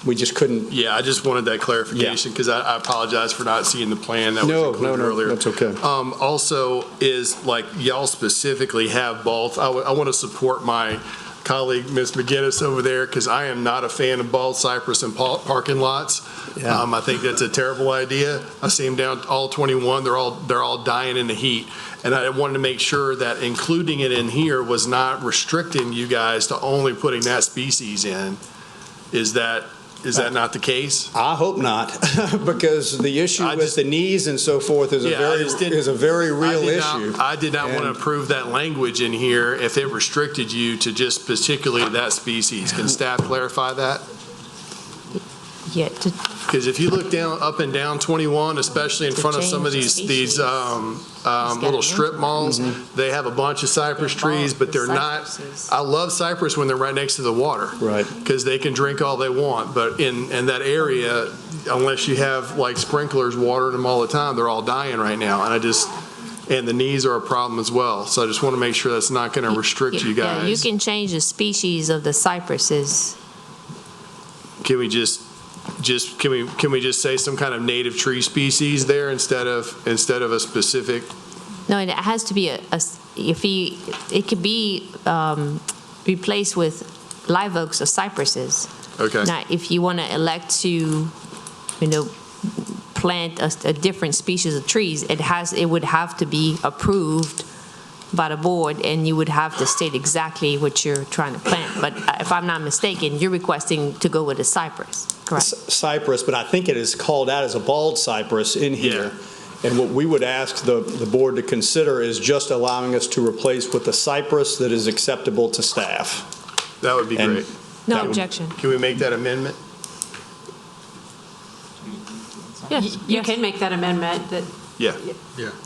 We just couldn't. Yeah, I just wanted that clarification because I apologize for not seeing the plan that was included earlier. That's okay. Also, is like y'all specifically have both. I want to support my colleague, Ms. McGinnis, over there, because I am not a fan of bald cypress in parking lots. Yeah. I think that's a terrible idea. I see them down all 21. They're all dying in the heat. And I wanted to make sure that including it in here was not restricting you guys to only putting that species in. Is that not the case? I hope not, because the issue with the knees and so forth is a very real issue. I did not want to approve that language in here if it restricted you to just particularly that species. Can staff clarify that? Yeah. Because if you look up and down 21, especially in front of some of these little strip malls, they have a bunch of cypress trees, but they're not. I love cypress when they're right next to the water, right? Because they can drink all they want. But in that area, unless you have like sprinklers watering them all the time, they're all dying right now. And the knees are a problem as well. So I just want to make sure that's not going to restrict you guys. Yeah, you can change the species of the cypresses. Can we just say some kind of native tree species there instead of a specific? No, it has to be it could be replaced with live oaks or cypresses. Okay. Now, if you want to elect to, plant a different species of trees, it would have to be approved by the board, and you would have to state exactly what you're trying to plant. But if I'm not mistaken, you're requesting to go with a cypress, correct? Cypress, but I think it is called out as a bald cypress in here. And what we would ask the board to consider is just allowing us to replace with the cypress that is acceptable to staff. That would be great. No objection. Can we make that amendment? Yes. You can make that amendment that. Yeah.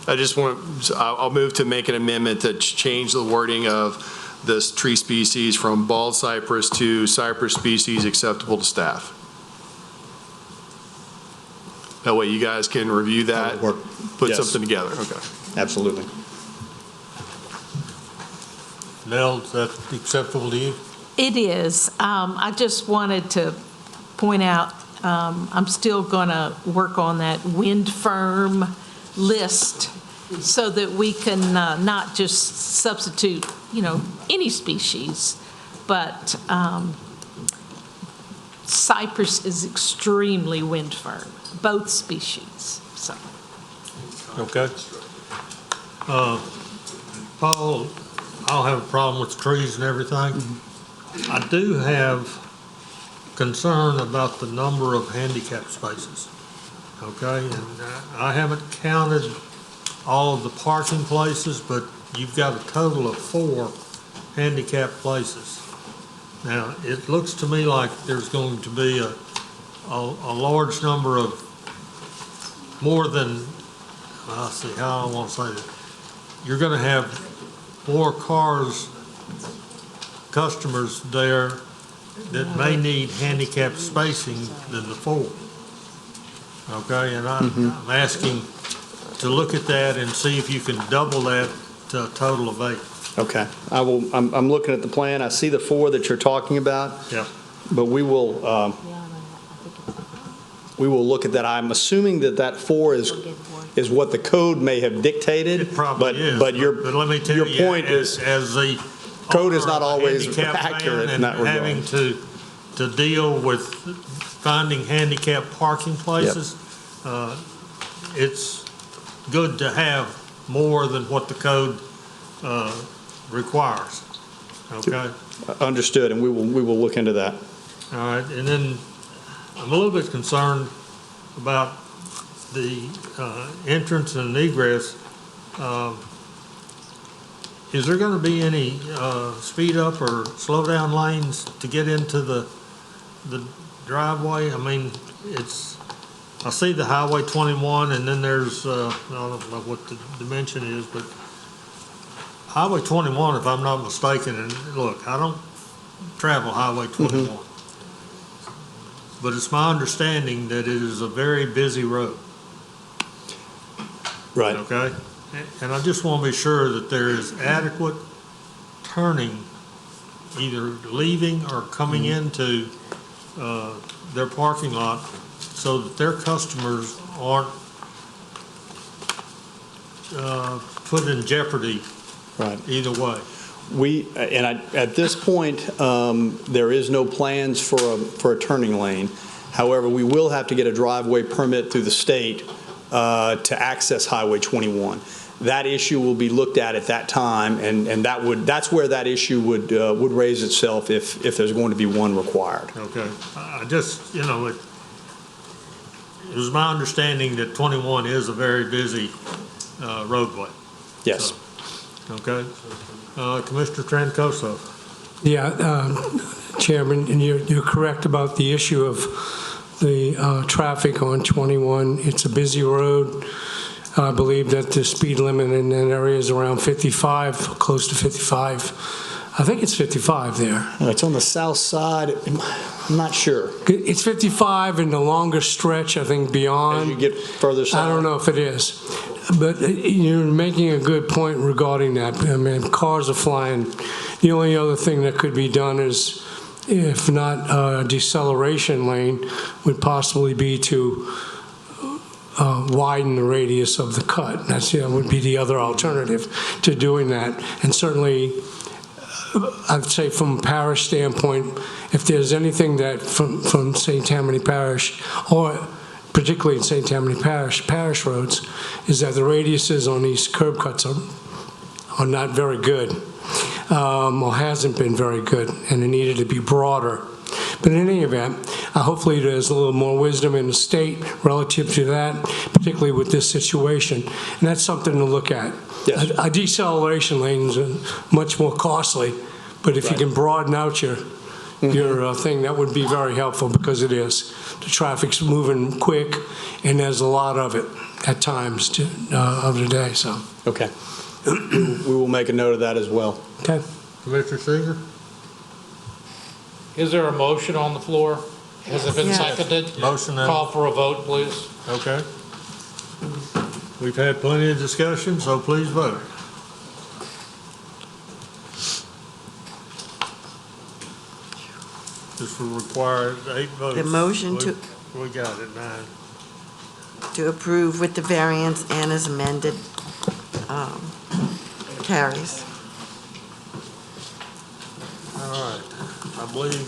I just want, I'll move to make an amendment to change the wording of this tree species from bald cypress to cypress species acceptable to staff. That way you guys can review that, put Yes. something together. Okay. Absolutely. Nell, is that acceptable to you? It is. I just wanted to point out, I'm still going to work on that wind firm list so that we can not just substitute, any species, but cypress is extremely wind firm, both species, so. Okay. Paul, I don't have a problem with the trees and everything. I do have concern about the number of handicap spaces, okay? And I haven't counted all of the parking places, but you've got a total of 4 handicap places. Now, it looks to me like there's going to be a large number of more than, I'll see how I want to say this. You're going to have more cars, customers there that may need handicap spacing than the 4. Okay, and I'm asking to look at that and see if you can double that to a total of 8. Okay. I'm looking at the plan. I see the 4 that you're talking about. Yeah. But we will look at that. I'm assuming that 4 is what the code may have dictated. It probably is. But let me tell your you, point is, as the code is not owner of a always handicap accurate van in that and regard. having to deal with finding handicap parking places, it's good to have more than what the code requires. Okay? Understood, and we will look into that. All right, and then I'm a little bit concerned about the entrance and egress. Is there going to be any speed up or slow down lanes to get into the driveway? I mean, I see the Highway 21, and then there's, I don't know what the dimension is, but Highway 21, if I'm not mistaken, and look, I don't travel Highway 21. But it's my understanding that it is a very busy road. Right. Okay? And I just want to be sure that there is adequate turning, either leaving or coming into their parking lot, so that their customers aren't put in jeopardy either way. At this point, there is no plans for a turning lane. However, we will have to get a driveway permit through the state to access Highway 21. That issue will be looked at that time, and that's where that issue would raise itself if there's going to be one required. Okay. I just, it was my understanding that 21 is a very busy roadway. Yes. So, okay. Commissioner Trancoso. Yeah, Chairman, and you're correct about the issue of the traffic on 21. It's a busy road. I believe that the speed limit in that area is around 55, close to 55. I think it's 55 there. It's on the south side. I'm not sure. It's 55 in the longer stretch, I think, beyond. As you get further south. I don't know if it is. But you're making a good point regarding that. I mean, cars are flying. The only other thing that could be done is, if not a deceleration lane, would possibly be to widen the radius of the cut. That would be the other alternative to doing that. And certainly, I'd say from a parish standpoint, if there's anything that from St. Tammany Parish, or particularly in St. Tammany Parish roads, is that the radiuses on these curb cuts are not very good, or hasn't been very good, and it needed to be broader. But in any event, hopefully there's a little more wisdom in the state relative to that, particularly with this situation. And that's something to look at. Yes. A deceleration lane is much more costly, but if you can broaden out your thing, that would be very helpful, because it is. The traffic's moving quick, and there's a lot of it at times of the day, so. Okay. We will make a note of that as well. Okay. Commissioner Seeger? Is there a motion on the floor? Has it been Yes. seconded? Motion. Call for a vote, please. Okay. We've had plenty of discussion, so please vote. This will require 8 votes. The motion to- We got it, 9. To approve with the variance and as amended carries. All right, I believe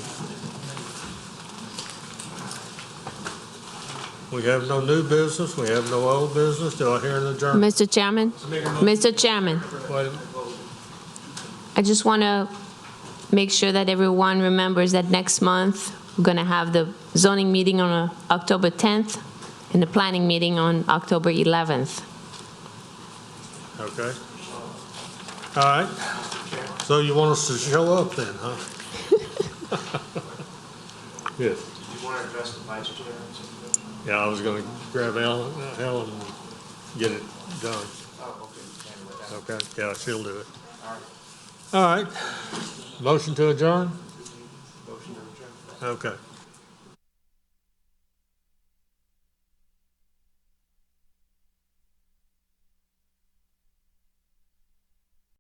we have no new business, we have no old business. Do I hear an adjournment? Mr. Chairman, Mr. Chairman, I just want to make sure that everyone remembers that next month, we're going to have the zoning meeting on October 10th and the planning meeting on October 11th. Okay. All right. So you want us to show up then, huh? Yes. Did you want to address the vice chair? Yeah, I was going to grab Helen and get it done. Oh, okay. Okay, yeah, she'll do it. All right. Motion to adjourn? Motion to adjourn. Okay.